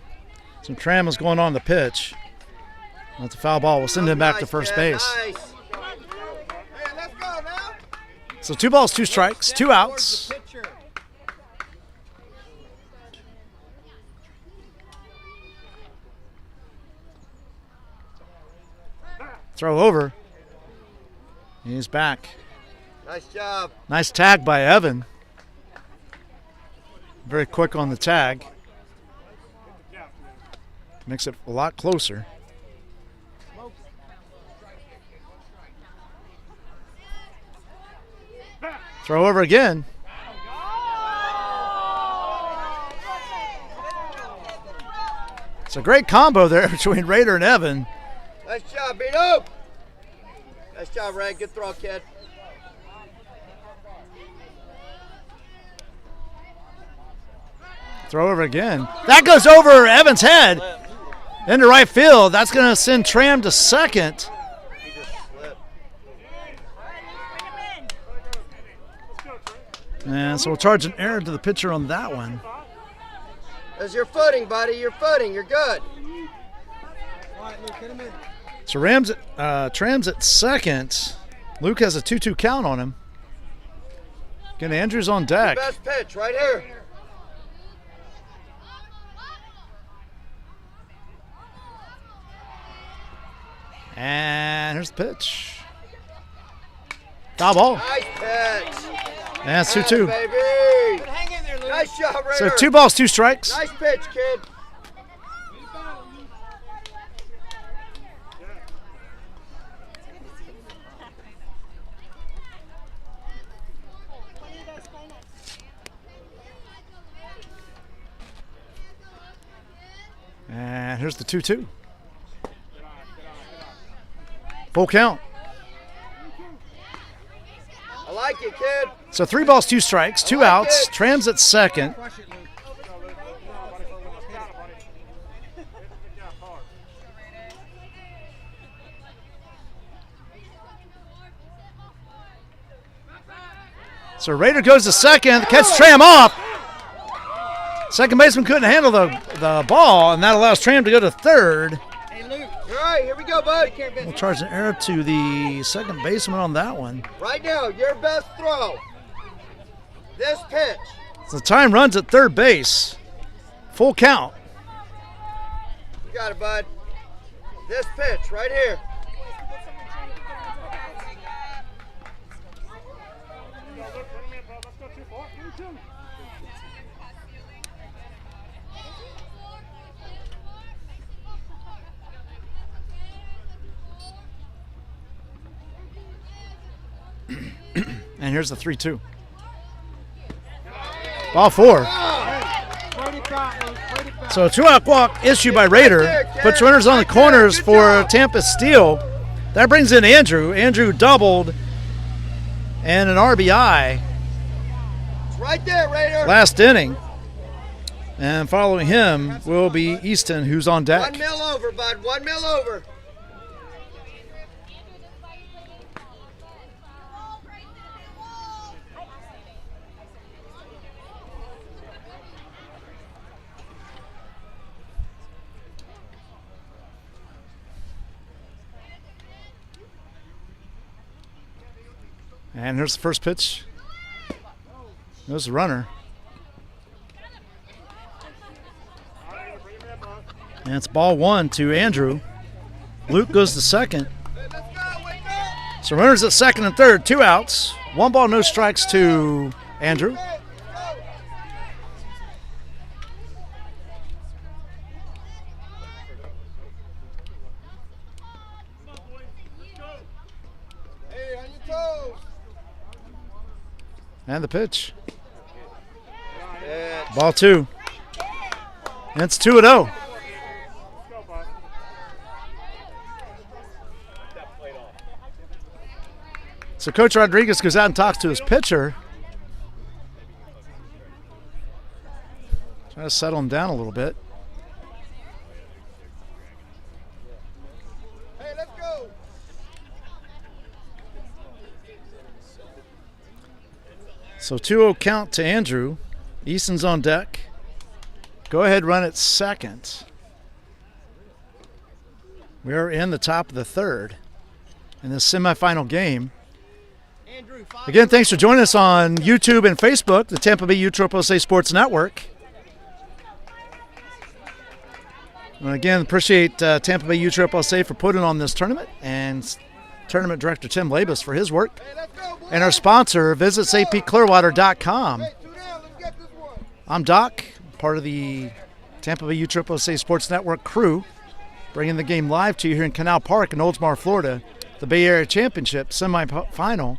Some Tram is going on the pitch. That's a foul ball. We'll send him back to Nice, first kid. base. Nice. Hey, let's go now. So 2 balls, 2 strikes, 2 outs. Towards the pitcher. Throw over. He's back. Nice job. Nice tag by Evan. Very quick on the tag. Makes it a lot closer. Throw over again. It's a great combo there between Raider and Evan. Nice job, Beto. Nice job, Ray. Good throw, kid. Throw over again. That goes over Evans' head into right field. That's going to send Tram to second. He just slipped. And so we'll charge an error to the pitcher on that one. That's your footing, buddy. Your footing. You're good. All right, Luke, hit him in. So Tram's at second. Luke has a 2-2 count on him. Again, Andrews on deck. Best pitch right here. And here's the pitch. Foul ball. Nice pitch. And it's 2-2. Baby. Hang in there, Luke. Nice job, Ray. So 2 balls, 2 strikes. Nice pitch, kid. And here's the 2-2. Full count. I like it, kid. So 3 balls, 2 strikes, 2 like outs. it. Tram's at second. Crush it, Luke. So Raider goes to second, catches Tram off. Second baseman couldn't handle the ball, and that allows Tram to go to third. Hey, Luke. All right, here we go, bud. Take care, We'll business. charge an error to the second baseman on that one. Right now, your best throw. This pitch. So the time runs at third base. Full count. You got it, bud. This pitch right here. Let's go 2-4. 2-2. And here's the 3-2. Ball 4. Brady Pratt, Luke. Brady Pratt. So a 2-out walk issued by Raider. Puts runners on the corners for Tampa steal. That brings in Andrew. Andrew doubled and an RBI It's right there, Raider. last inning. And following him will be Easton, who's on 1 deck. mil over, bud. 1 mil over. And here's the first pitch. There's the runner. And it's ball 1 to Andrew. Luke goes to second. So runners at second and third, 2 outs. 1 ball, no strikes to Andrew. Hey, on your toes. And the pitch. Pitch. Ball 2. And it's 2-0. So Coach Rodriguez goes out and talks to his pitcher. Trying to settle him down a little bit. Hey, let's go. So 2-0 count to Andrew. Easton's on deck. Go ahead, run at second. We are in the top of the third in this semifinal game. Andrew, Again, thanks for joining us on YouTube and Facebook, the Tampa Bay USSSA Sports Network. And again, appreciate Tampa Bay USSSA for putting on this tournament, and Tournament Director Tim Labus for his work. Hey, let's go, boy. And our sponsor, visit sapclearwater.com. Hey, 2 down. Let's get this one. I'm Doc, part of the Tampa Bay USSSA Sports Network crew, bringing the game live to you here in Canal Park in Oldsmar, Florida. The Bay Area Championship semifinal.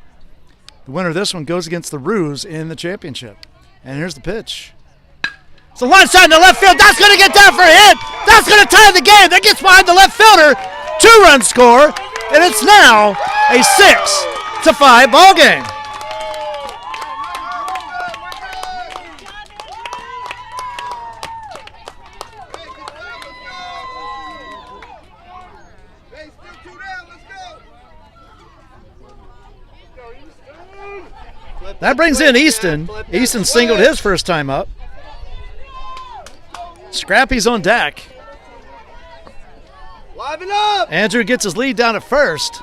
The winner of this one goes against the Roos in the championship. And here's the pitch. It's a line shot in the left field. That's going to get down for a hit. That's going to tie the game. That gets behind the left fielder. 2-run score, and it's now a 6-5 ball game. Hey, still 2 down. Let's go. That brings in Easton. Easton singled his first time up. Scrappy's on deck. Liven up. Andrew gets his lead down at first.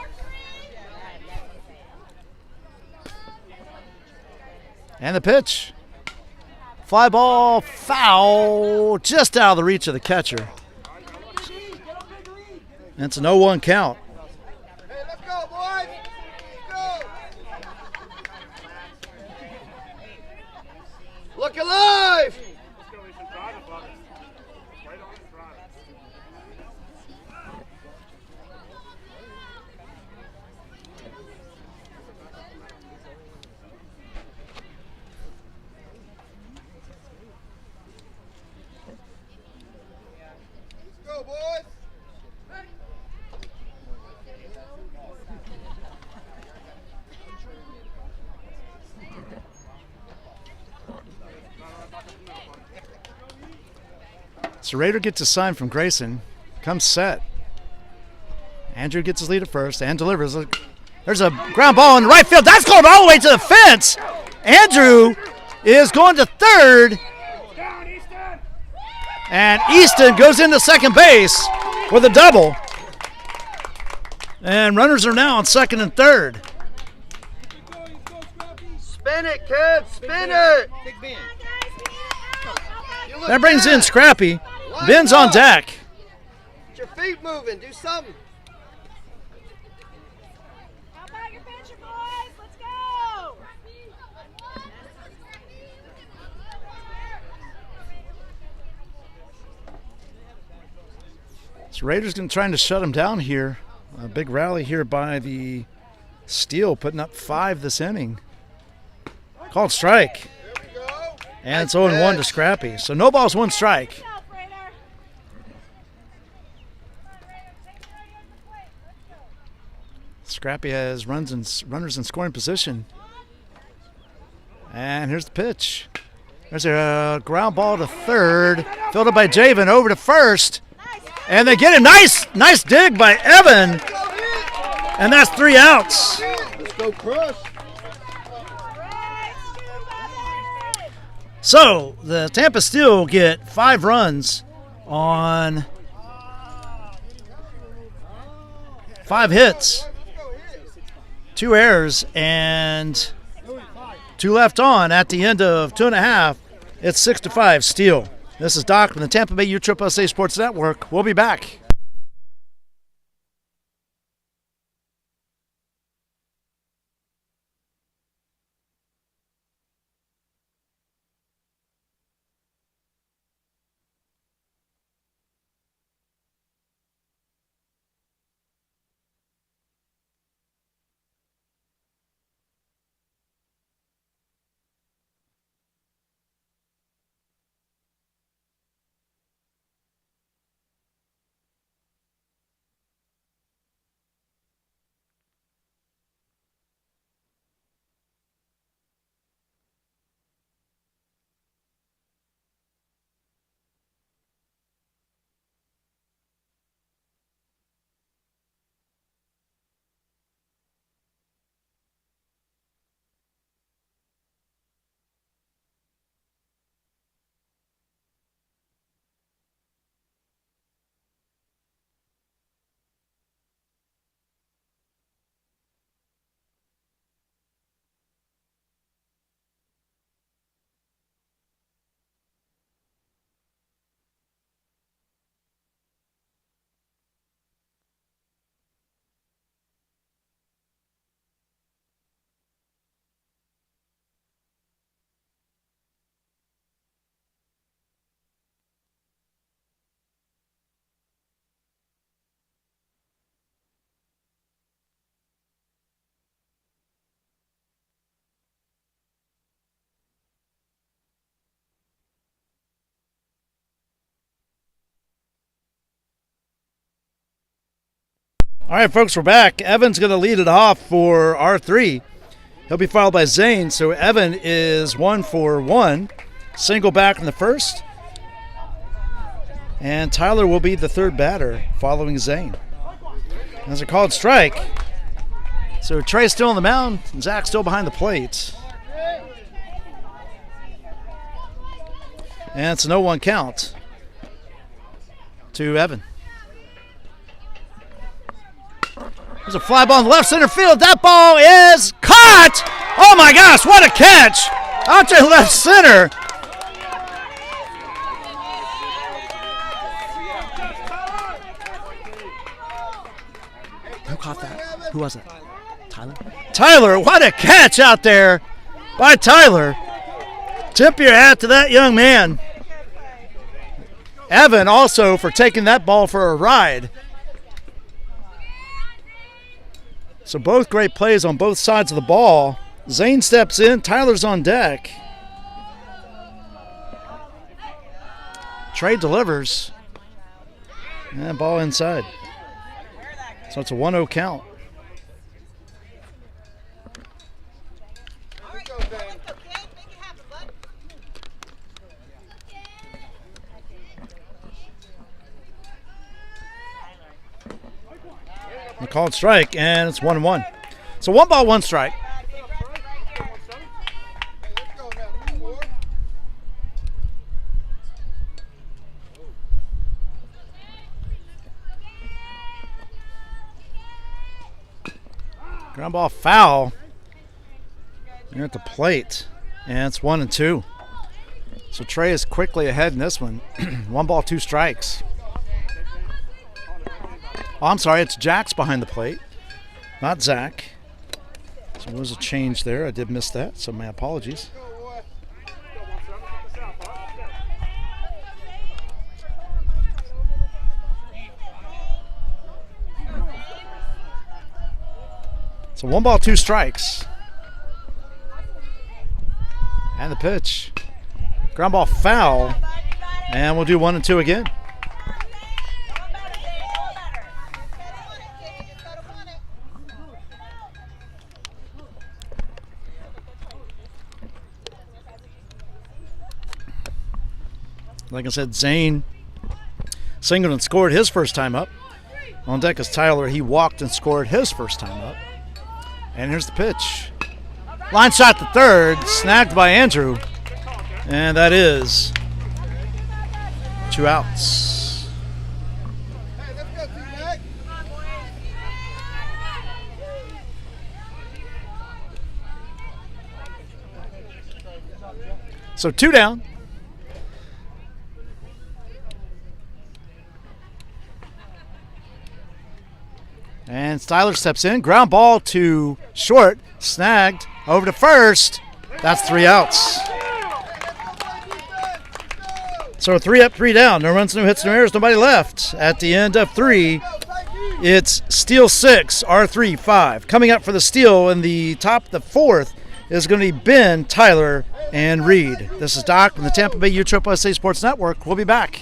And the pitch. Fly ball, foul, just out of the reach of the catcher. And it's an 0-1 count. Hey, let's go, boys. Let's go. Look alive. Let's go, Ethan. Drive it, bud. Right on it, drive it. Let's go, boys. So Raider gets a sign from Grayson. Comes set. Andrew gets his lead at first and delivers. There's a ground ball in the right field. That's going all the way to the fence. Andrew is going to third. Down, Easton! And Easton goes into second base with a double. And runners are now on second and third. Spin it, kid. Spin it. Big Ben. You look That brings in good. Scrappy. Line Ben's on up. deck. Get your feet moving. Do something. How about your pitcher, boys? Let's go. So Raiders going to trying to shut him down here. A big rally here by the Steel, putting up 5 this inning. Called strike. There we go. And it's 0-1 to Scrappy. So no balls, 1 strike. Yourself, Raider. Scrappy has runners in scoring position. And here's the pitch. There's a ground ball to third. Fielded by Javen over to first. And they get him. Nice dig by Evan. And that's 3 outs. Let's go, Crush. So the Tampa Steel get 5 runs on 5 hits, 2 errors, and 2 left on at the end of 2.5. It's 6-5 Steel. This is Doc from the Tampa Bay USSSA Sports Network. We'll be back. All right, folks, we're back. Evan's going to lead it off for R3. He'll be followed by Zane. So Evan is 1 for 1. Single back in the first. And Tyler will be the third batter following Zane. That's a called strike. So Trey's still on the mound. And Zach's still behind the plate. And it's a 0-1 count to Evan. There's a fly ball in the left center field. That ball is caught. Oh my gosh, what a catch. Out to left center. Who caught that? Who was it? Tyler? Tyler, what a catch out there by Tyler. Tip your hat to that young man. Evan also for taking that ball for a ride. So both great plays on both sides of the ball. Zane steps in. Tyler's on deck. Trey delivers. And ball inside. So it's a 1-0 count. The called strike, and it's 1-1. So 1 ball, 1 strike. Ground ball foul. You're at the plate, and it's 1-2. So Trey is quickly ahead in this one. 1 ball, 2 strikes. Oh, I'm sorry, it's Jack's behind the plate, not Zach. So there was a change there. I did miss that, so my apologies. So 1 ball, 2 strikes. And the pitch. Ground ball foul. And we'll do 1-2 again. Like I said, Zane singled and scored his first time up. On deck is Tyler. He walked and scored his first time up. And here's the pitch. Line shot to third, snagged by Andrew. And that is 2 outs. Hey, let's go, T-Mac. So 2 down. And Tyler steps in. Ground ball to short. Snagged. Over to first. That's 3 outs. So 3 up, 3 down. No runs, no hits, no errors, nobody left. At the end of 3, it's steal 6, R3 5. Coming up for the steal in the top, the 4th, is going to be Ben, Tyler, and Reed. This is Doc from the Tampa Bay USSA Sports Network. We'll be back.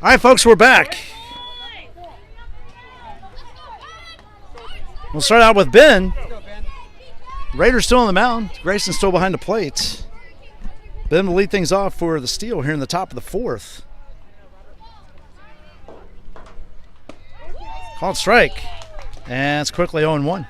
All right, folks, we're back. We'll start out with Ben. Raiders still on the mound. Grayson still behind the plate. Ben will lead things off for the steal here in the top of the fourth. Called strike. And it's quickly 0-1.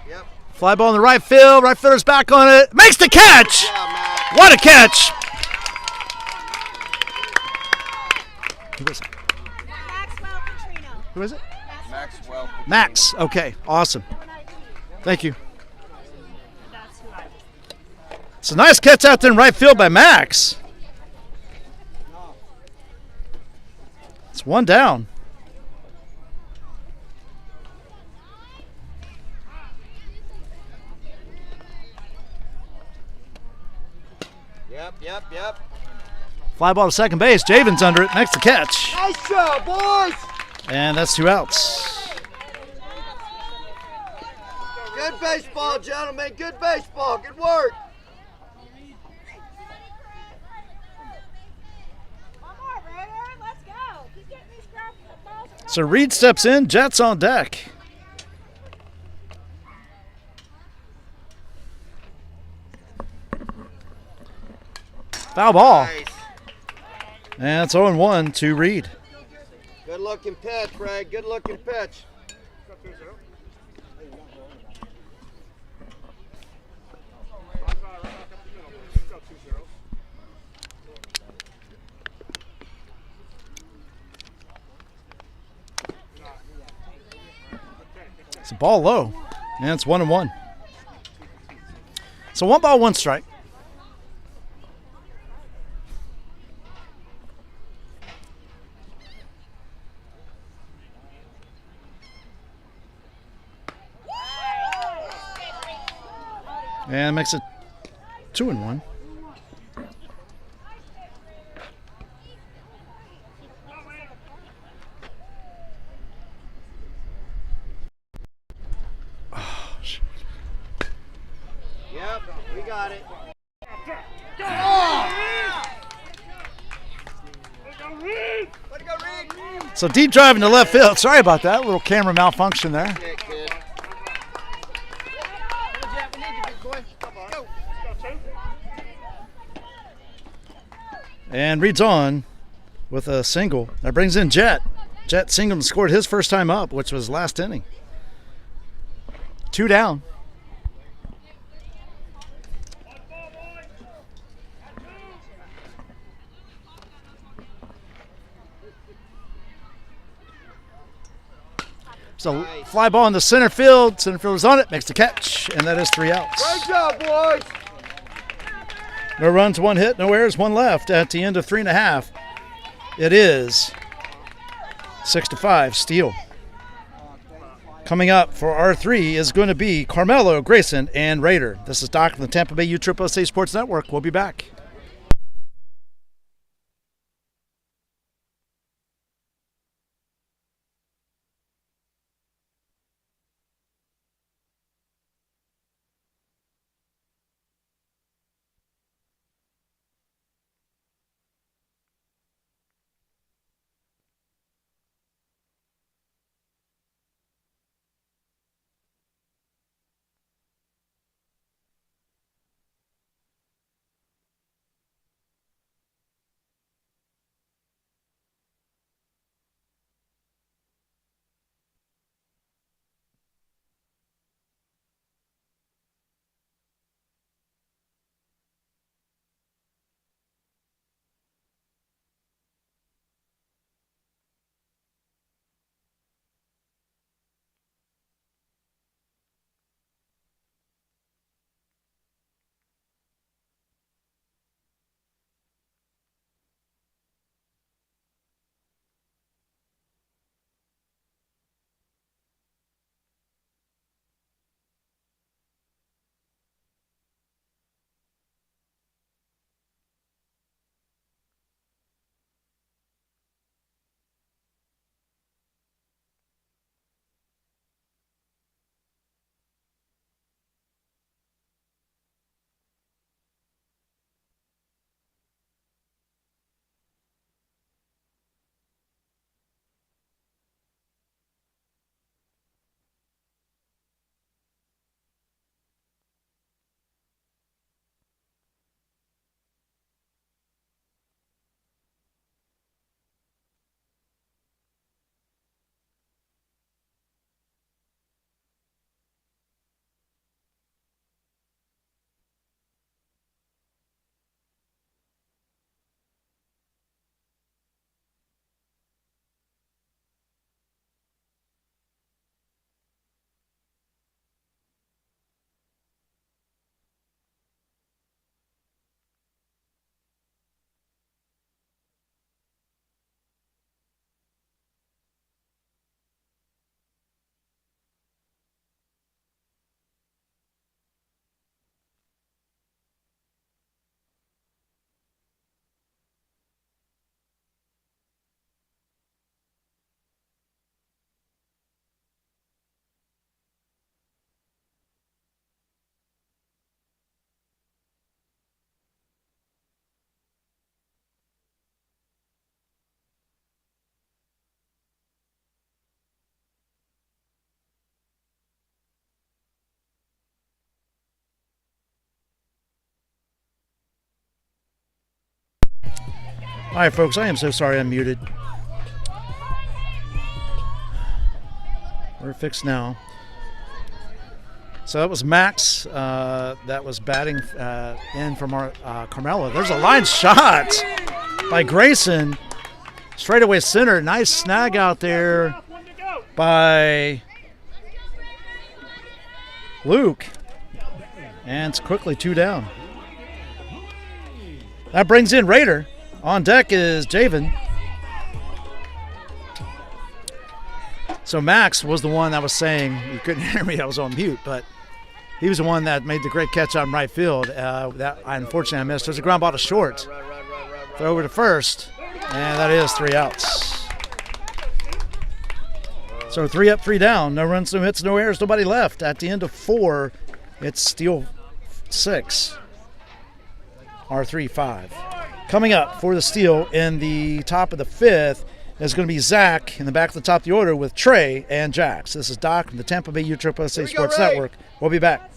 Yep. Fly ball in the right field. Right fielder's back on it. Makes the catch. Yeah, What a catch. Who is it? Maxwell Petrino. Who is it? Maxwell. Max. Okay, awesome. Thank you. It's a nice catch out there in right field by Max. It's one down. Yep. Fly ball to second base. Javen's under it. Makes the catch. Nice job, boys. And that's 2 outs. Good baseball, gentlemen. Good baseball. Good work. One more, Raider. Let's go. Keep getting these balls. So Reed steps in. Jets on deck. Foul ball. Nice. And it's 0-1 to Reed. Good looking pitch, Ray. Good looking pitch. Got 2-0. Got 2-0. It's a ball low. And it's 1-1. So 1 ball, 1 strike. And makes it 2-1. Yep, we got it. So deep drive into left field. Sorry about that. A little camera malfunction there. Hit, kid. And Reed's on with a single. That brings in Jet. Jet singled and scored his first time up, which was last inning. 2 down. So fly ball in the center field. Center fielder's on it, makes the catch, and that is 3 outs. Great job, boys. No runs, 1 hit, no errors, 1 left at the end of 3.5. It is 6-5 steal. Coming up for R3 is going to be Carmelo, Grayson, and Raider. This is Doc from the Tampa Bay USSSA Sports Network. We'll be back. All right, folks, I am so sorry I'm muted. We're fixed now. So that was Max. That was batting in from our Carmelo. There's a line shot by Grayson. Straightaway center. Nice snag out there by Luke. And it's quickly 2 down. That brings in Raider. On deck is Javen. So Max was the one that was saying, you couldn't hear me, I was on mute, but he was the one that made the great catch out in right field. That unfortunately I missed. There's a ground ball to short. Throw over to first, and that is 3 outs. So 3 up, 3 down. No runs, no hits, no errors, nobody left. At the end of 4, it's Steel 6, R3 5. Coming up for the Steel in the top of the 5th is going to be Zach in the back of the top of the order with Trey and Jax. This is Doc from the Tampa Bay USA Sports Network. We'll be back.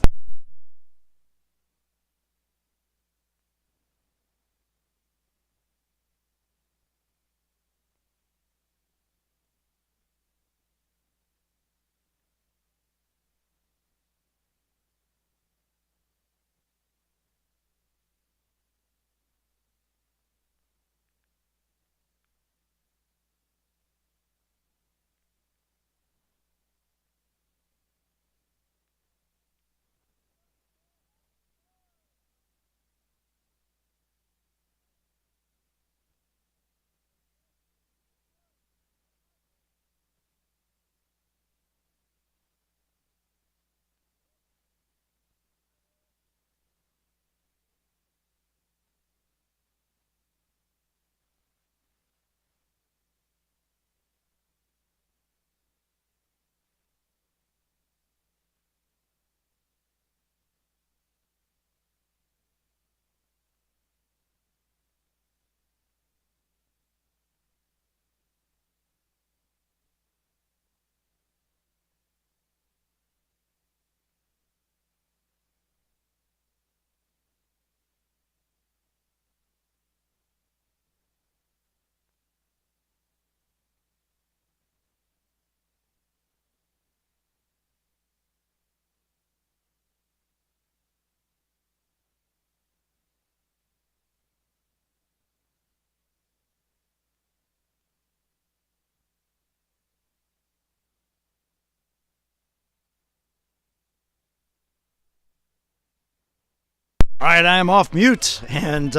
All right, I am off mute, and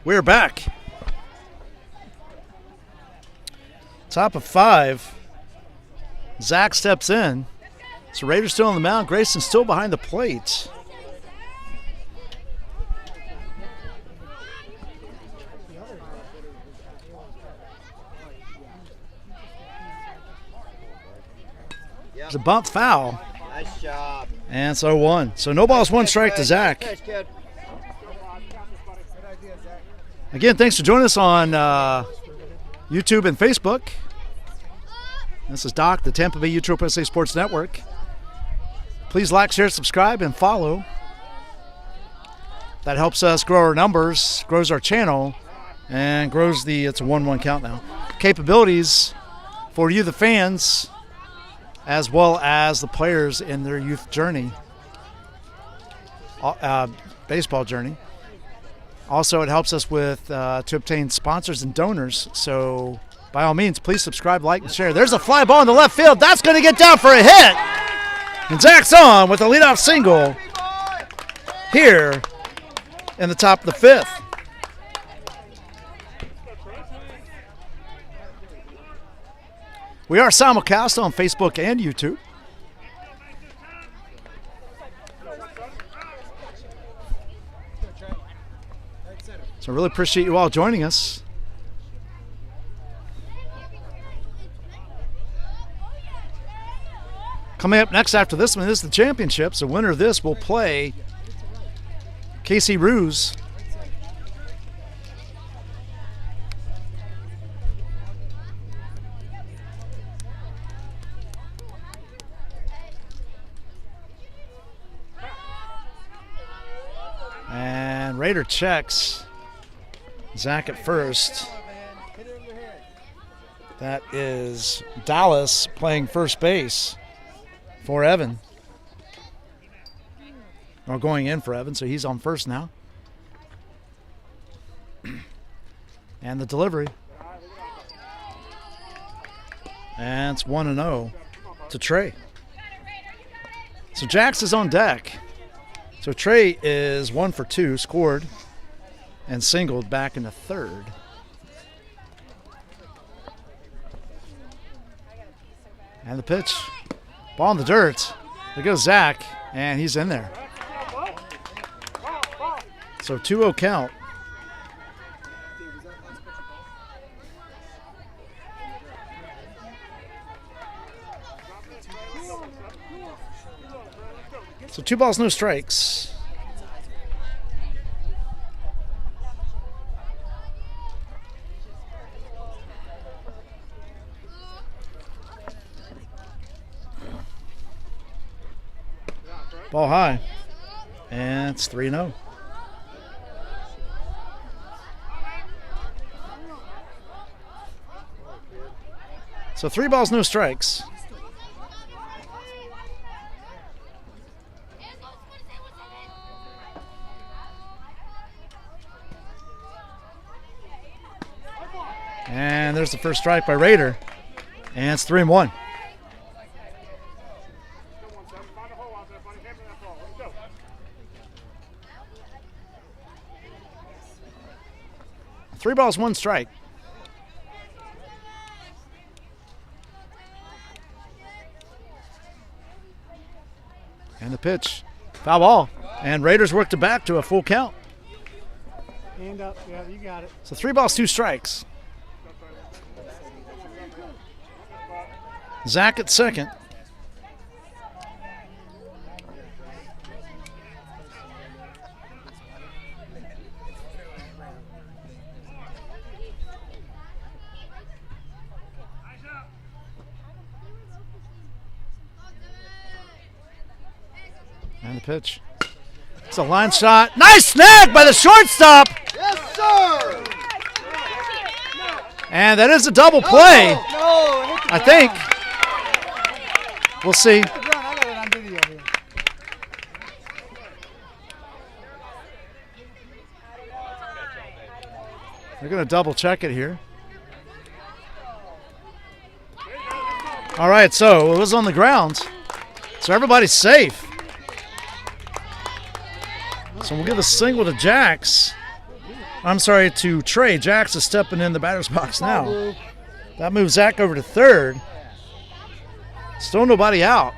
we're back. Top of 5. Zach steps in. So Raiders still on the mound. Grayson still behind the plate. There's a bump foul. Nice job. And so 1. So no balls, 1 strike to Zach. Nice, kid. Again, thanks for joining us on YouTube and Facebook. This is Doc, the Tampa Bay USA Sports Network. Please like, share, subscribe, and follow. That helps us grow our numbers, grows our channel, and grows it's a 1-1 count now. Capabilities for you, the fans, as well as the players in their youth journey, baseball journey. Also, it helps us with to obtain sponsors and donors. So, by all means, please subscribe, like, and share. There's a fly ball in the left field. That's going to get down for a hit. And Zach's on with a leadoff single here in the top of the 5th. We are simulcast on Facebook and YouTube. So I really appreciate you all joining us. Coming up next after this one is the championship. So winner of this will play Casey Ruse. And Raider checks. Zach at first. That is Dallas playing first base for Evan. Or going in for Evan, so he's on first now. And the delivery. And it's 1-0 to Trey. So Jax is on deck. So Trey is 1 for 2, scored and singled back in the third. And the pitch. Ball in the dirt. There goes Zach, and he's in there. So 2-0 count. So 2 balls, no strikes. Ball high. And it's 3-0. So 3 balls, no strikes. And there's the first strike by Raider. And it's 3-1. Three balls, 1 strike. And the pitch. Foul ball. And Raiders worked it back to a full count. Hand up. Yeah, you got it. So 3 balls, 2 strikes. Zach at second. And the pitch. It's a line shot. Nice snag by the shortstop. Yes, sir! And that is a double play, No, hit the I think. We'll see. ground. I got it on video here. They're going to double check it here. All right, so it was on the ground. So everybody's safe. So we'll give a single to Jax. I'm sorry, to Trey. Jax is stepping in the batter's box now. That moves Zach over to third. Still nobody out.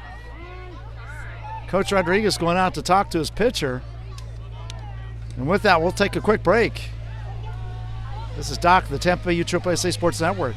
Coach Rodriguez going out to talk to his pitcher. And with that, we'll take a quick break. This is Doc, the Tampa USAA Sports Network.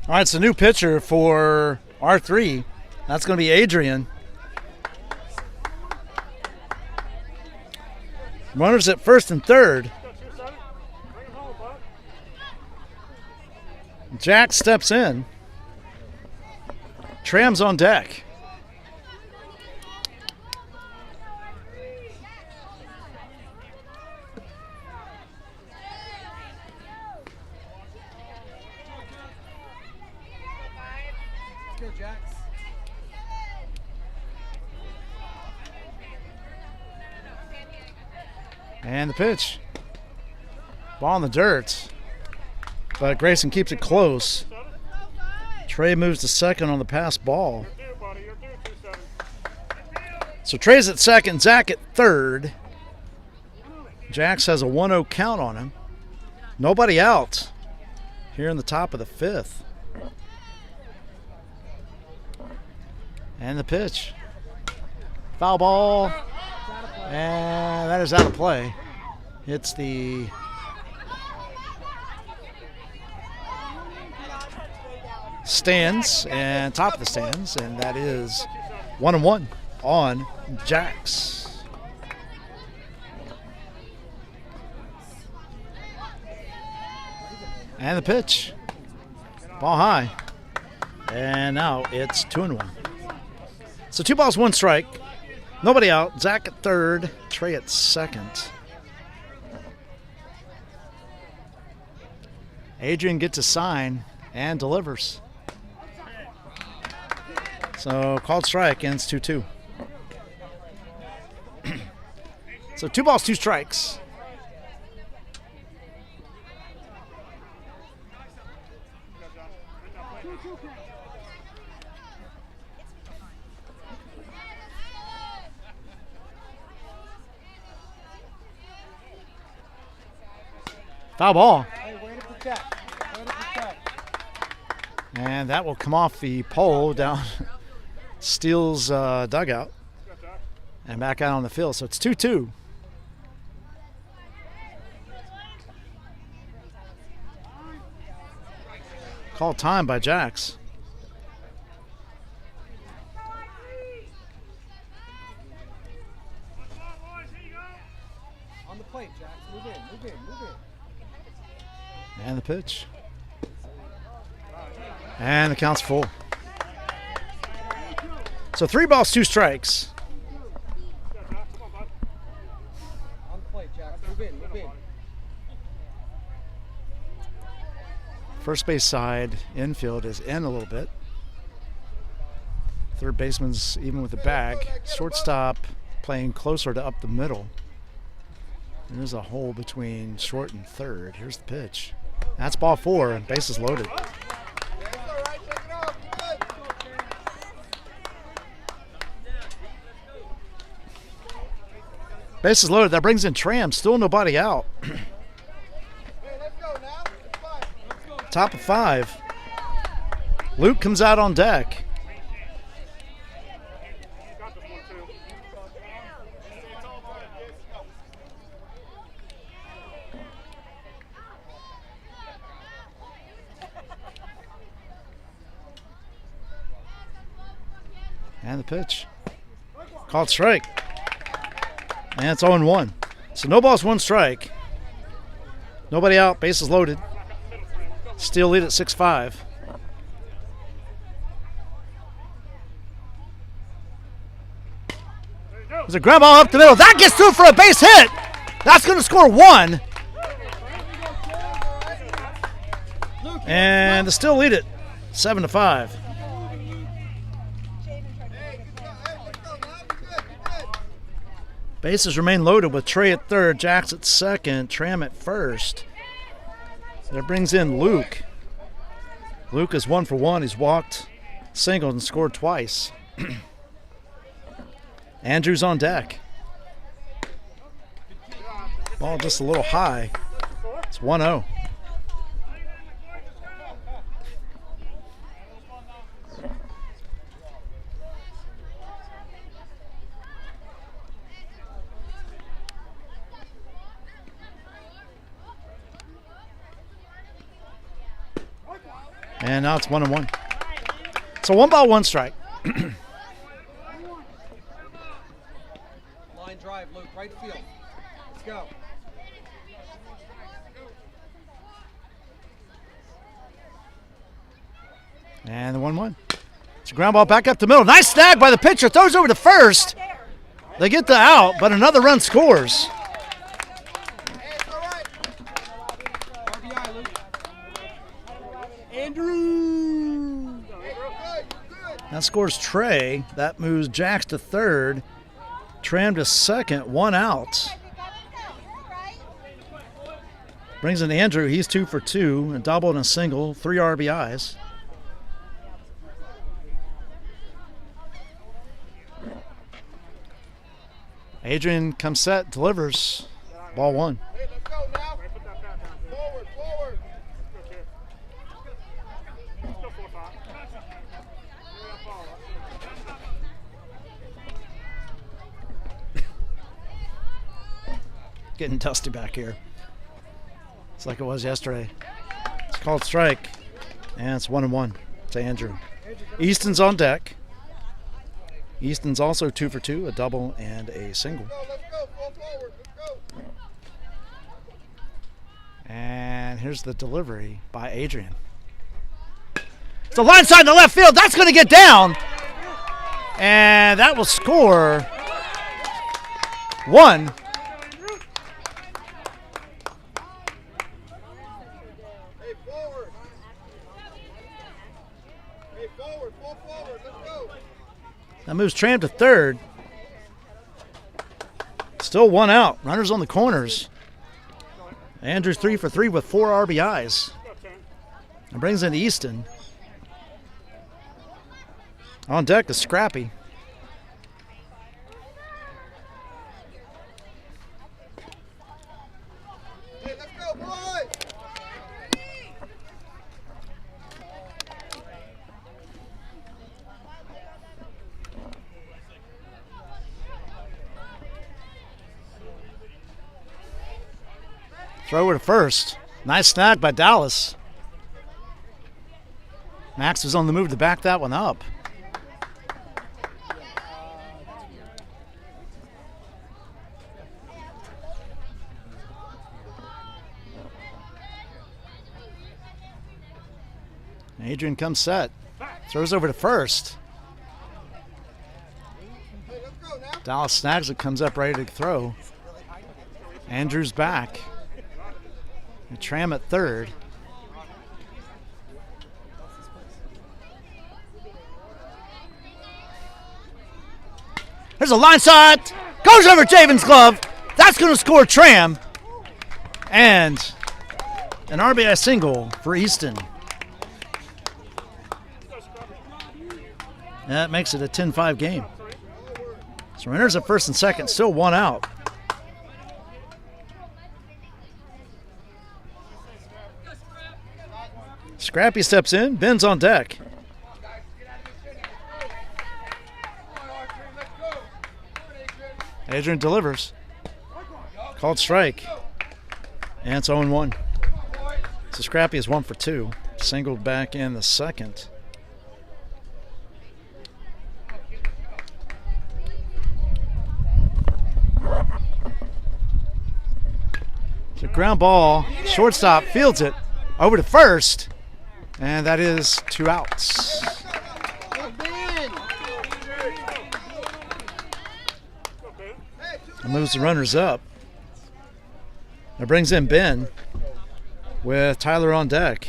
All right, it's a new pitcher for R3. That's going to be Adrian. Runners at first and third. Jack steps in. Tram's on deck. Go, Jax. And the pitch. Ball in the dirt. But Grayson keeps it close. Trey moves to second on the pass ball. So Trey's at second, Zach at third. Jax has a 1-0 count on him. Nobody out here in the top of the fifth. And the pitch. Foul ball. And that is out of play. It's the stands and top of the stands, and that is 1-1 on Jax. And the pitch. Ball high. And now it's 2-1. So 2 balls, 1 strike. Nobody out. Zach at third. Trey at second. Adrian gets a sign and delivers. So called strike, ends 2-2. So 2 balls, 2 strikes. Foul ball. Hey, way to protect. Way to protect. And that will come off the pole down Steele's dugout and back out on the field. So it's 2-2. Call time by Jax. On the plate, Jax. Move in, move in, move in. And the pitch. And the count's full. So 3 balls, 2 strikes. On the plate, Jax. Move in, move in. First base side infield is in a little bit. Third baseman's even with the bag. Shortstop playing closer to up the middle. And there's a hole between short and third. Here's the pitch. That's ball 4, and bases loaded. Bases loaded. That brings in Tram. Still nobody out. Top of 5. Luke comes out on deck. And the pitch. Called strike. And it's 0-1. So no balls, 1 strike. Nobody out, bases loaded. Still lead at 6-5. There's a ground ball up the middle. That gets through for a base hit. That's going to score 1. And the still lead it 7-5. Bases remain loaded with Trey at third, Jax at second, Tram at first. That brings in Luke. Luke is 1 for 1. He's walked, singled, and scored twice. Andrew's on deck. Ball just a little high. It's 1-0. And now it's 1-1. So 1 ball, 1 strike. Line drive, Luke, right field. Let's go. And the 1-1. It's a ground ball back up the middle. Nice snag by the pitcher. Throws over to first. They get the out, but another run scores. RBI, Luke. Andrew. That scores Trey. That moves Jax to third. Tram to second. 1 out. Brings in Andrew. He's 2 for 2. A double and a single. 3 RBIs. Adrian comes set, delivers. Ball 1. Hey, let's go now. Forward, forward. Getting dusty back here. It's like it was yesterday. It's called strike. And it's 1-1 to Andrew. Easton's on deck. Easton's also 2 for 2, a double and a single. Let's go, go forward, let's go. And here's the delivery by Adrian. It's a line side in the left field. That's going to get down. And that will score 1. Hey, forward. Hey, forward, full forward, let's go. That moves Tram to third. Still 1 out. Runners on the corners. Andrew's 3 for 3 with 4 RBIs. And brings in Easton. On deck is Scrappy. Hey, let's go, boys. Throw to first. Nice snag by Dallas. Max was on the move to back that one up. Adrian comes set. Throws over to first. Hey, let's go now. Dallas snags it, comes up ready to throw. Andrew's back. And Tram at third. There's a line side. Goes over Javen's glove. That's going to score Tram. And an RBI single for Easton. That makes it a 10-5 game. So runners at first and second, still 1 out. Scrappy steps in, Ben's on deck. Adrian delivers. Called strike. And it's 0-1. So Scrappy is 1 for 2. Singled back in the second. So ground ball, shortstop fields it over to first. And that is 2 outs. That moves the runners up. That brings in Ben with Tyler on deck.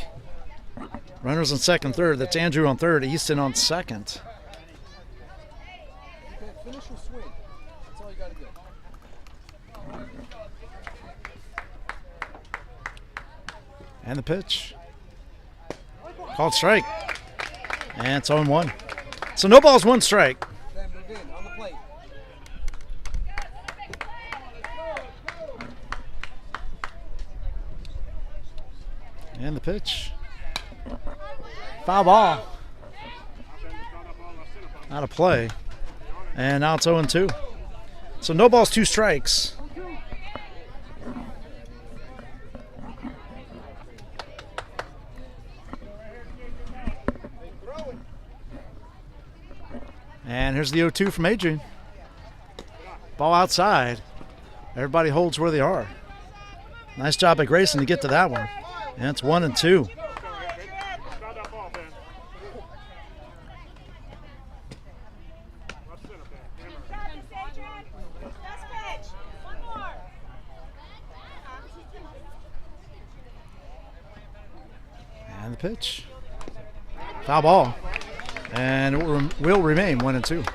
Runners on second, third. That's Andrew on third, Easton on second. Finish your swing. That's all you got to do. And the pitch. Called strike. And it's 0-1. So no balls, 1 strike. Then move in on the plate. And the pitch. Foul ball. Out of play. And now it's 0-2. So no balls, 2 strikes. And here's the 0-2 from Adrian. Ball outside. Everybody holds where they are. Nice job by Grayson to get to that one. And it's 1-2. Got that ball, Ben. Left center, Ben. Hammer. And the pitch. Foul ball. And it will remain 1-2.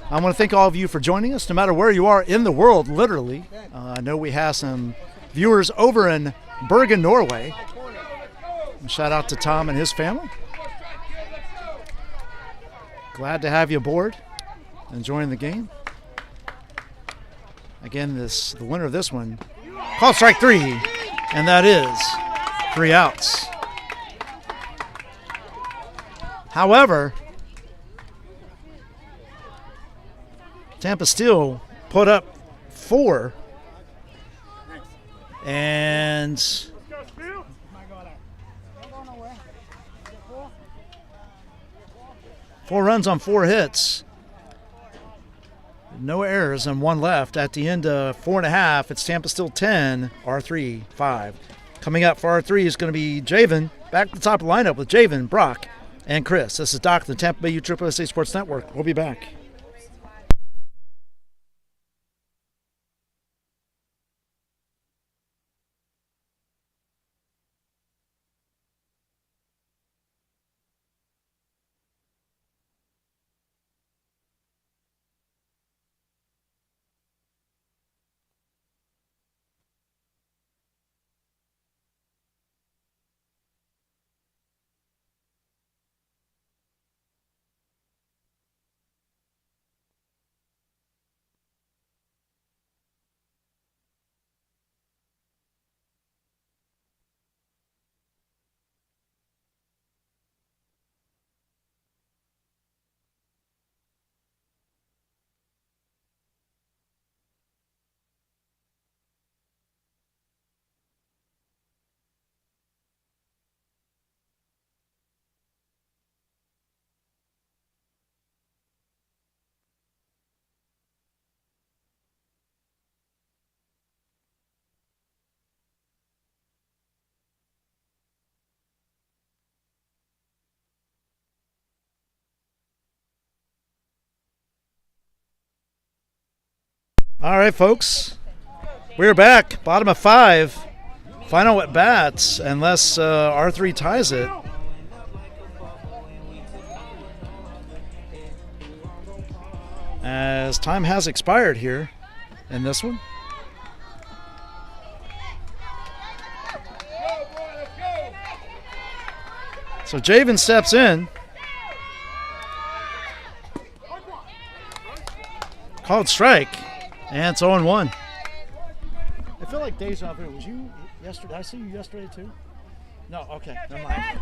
I want to thank all of you for joining us, no matter where you are in the world, literally. I know we have some viewers over in Bergen, Norway. And shout out to Tom and his family. Glad to have you aboard, enjoying the game. Again, the winner of this one, called strike 3, and that is 3 outs. However, Tampa still put up 4, and Let's go, Spiel. 4 runs on 4 hits. No errors and 1 left. At the end of 4.5, it's Tampa still 10, R3 5. Coming up for R3 is going to be Javen, back to the top of the lineup with Javen, Brock, and Chris. This is Doc, the Tampa Bay USSSA Sports Network. We'll be back. All right, folks. We're back. Bottom of 5. Final at bats, unless R3 ties it. As time has expired here in this one. So Javen steps in. Called strike. And it's 0-1. I feel like deja vu. Was you yesterday? Did I see you yesterday too? No, okay. Never mind.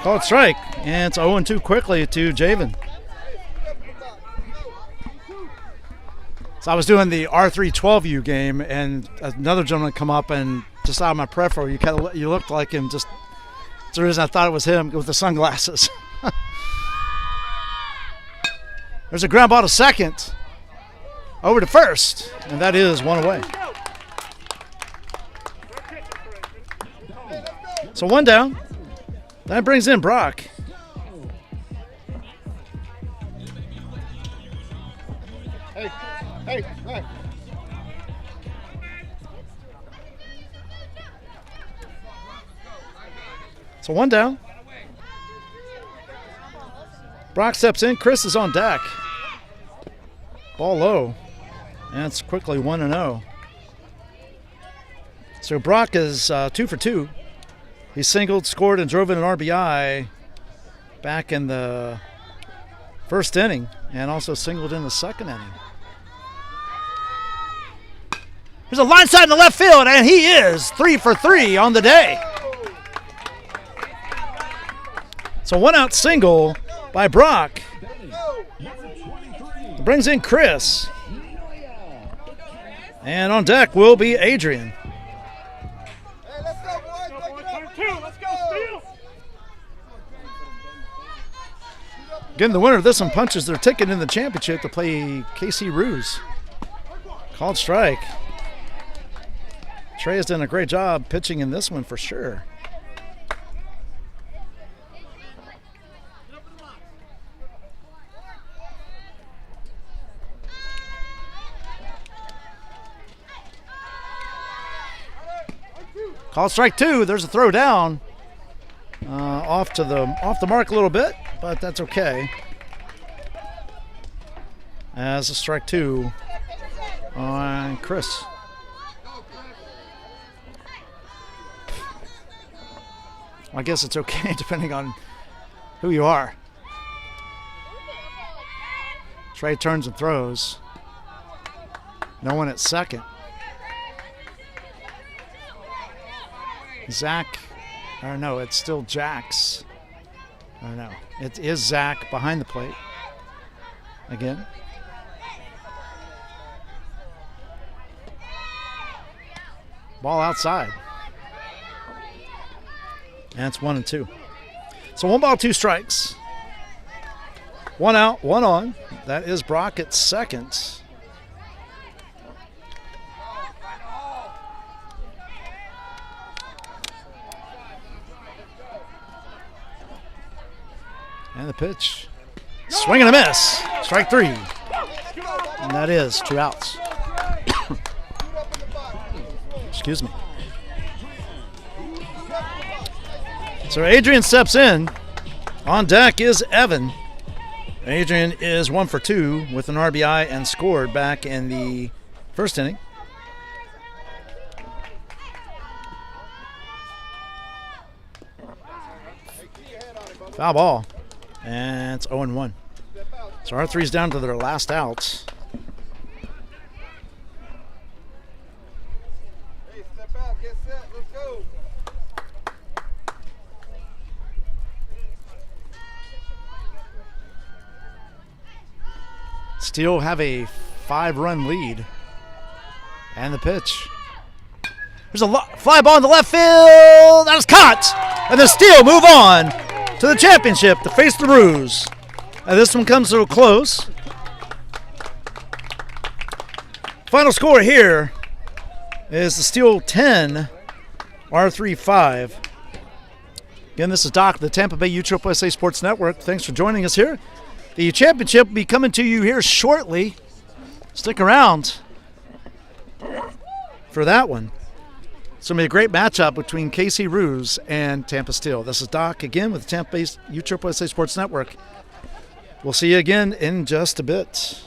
Called strike. And it's 0-2 quickly to Javen. So I was doing the R3 12U game, and another gentleman come up, and just out of my peripheral, you looked like him. Just that's the reason I thought it was him with the sunglasses. There's a ground ball to second, over to first, and that is 1 away. So 1 down. That brings in Brock. Hey, right. So 1 down. Brock steps in. Chris is on deck. Ball low. And it's quickly 1-0. So Brock is 2 for 2. He singled, scored, and drove in an RBI back in the first inning, and also singled in the second inning. There's a line side in the left field, and he is 3 for 3 on the day. So 1-out single by Brock. Brings in Chris. And on deck will be Adrian. Again, the winner of this one punches their ticket in the championship to play KC Ruse. Called strike. Trey has done a great job pitching in this one for sure. Called strike 2. There's a throw down. Off the mark a little bit, but that's okay. As a strike 2 on Chris. I guess it's okay depending on who you are. Trey turns and throws. No one at second. Zach, or no, it's still Jax. I don't know. It is Zach behind the plate. Again. Ball outside. And it's 1-2. So 1 ball, 2 strikes. 1 out, 1 on. That is Brock at second. And the pitch. Swing and a miss. Strike 3. And that is 2 outs. Excuse me. So Adrian steps in. On deck is Evan. Adrian is 1 for 2 with an RBI and scored back in the first inning. Foul ball. And it's 0-1. So R3's down to their last outs. Hey, step out, get set, let's go. Still have a 5-run lead. And the pitch. There's a fly ball in the left field. That is caught. And the Steel move on to the championship to face the Ruse. And this one comes to a close. Final score here is the Steel 10, R3 5. Again, this is Doc of the Tampa Bay USSSA Sports Network. Thanks for joining us here. The championship will be coming to you here shortly. Stick around for that one. It's going to be a great matchup between KC Ruse and Tampa Steel. This is Doc again with the Tampa Bay USSSA Sports Network. We'll see you again in just a bit.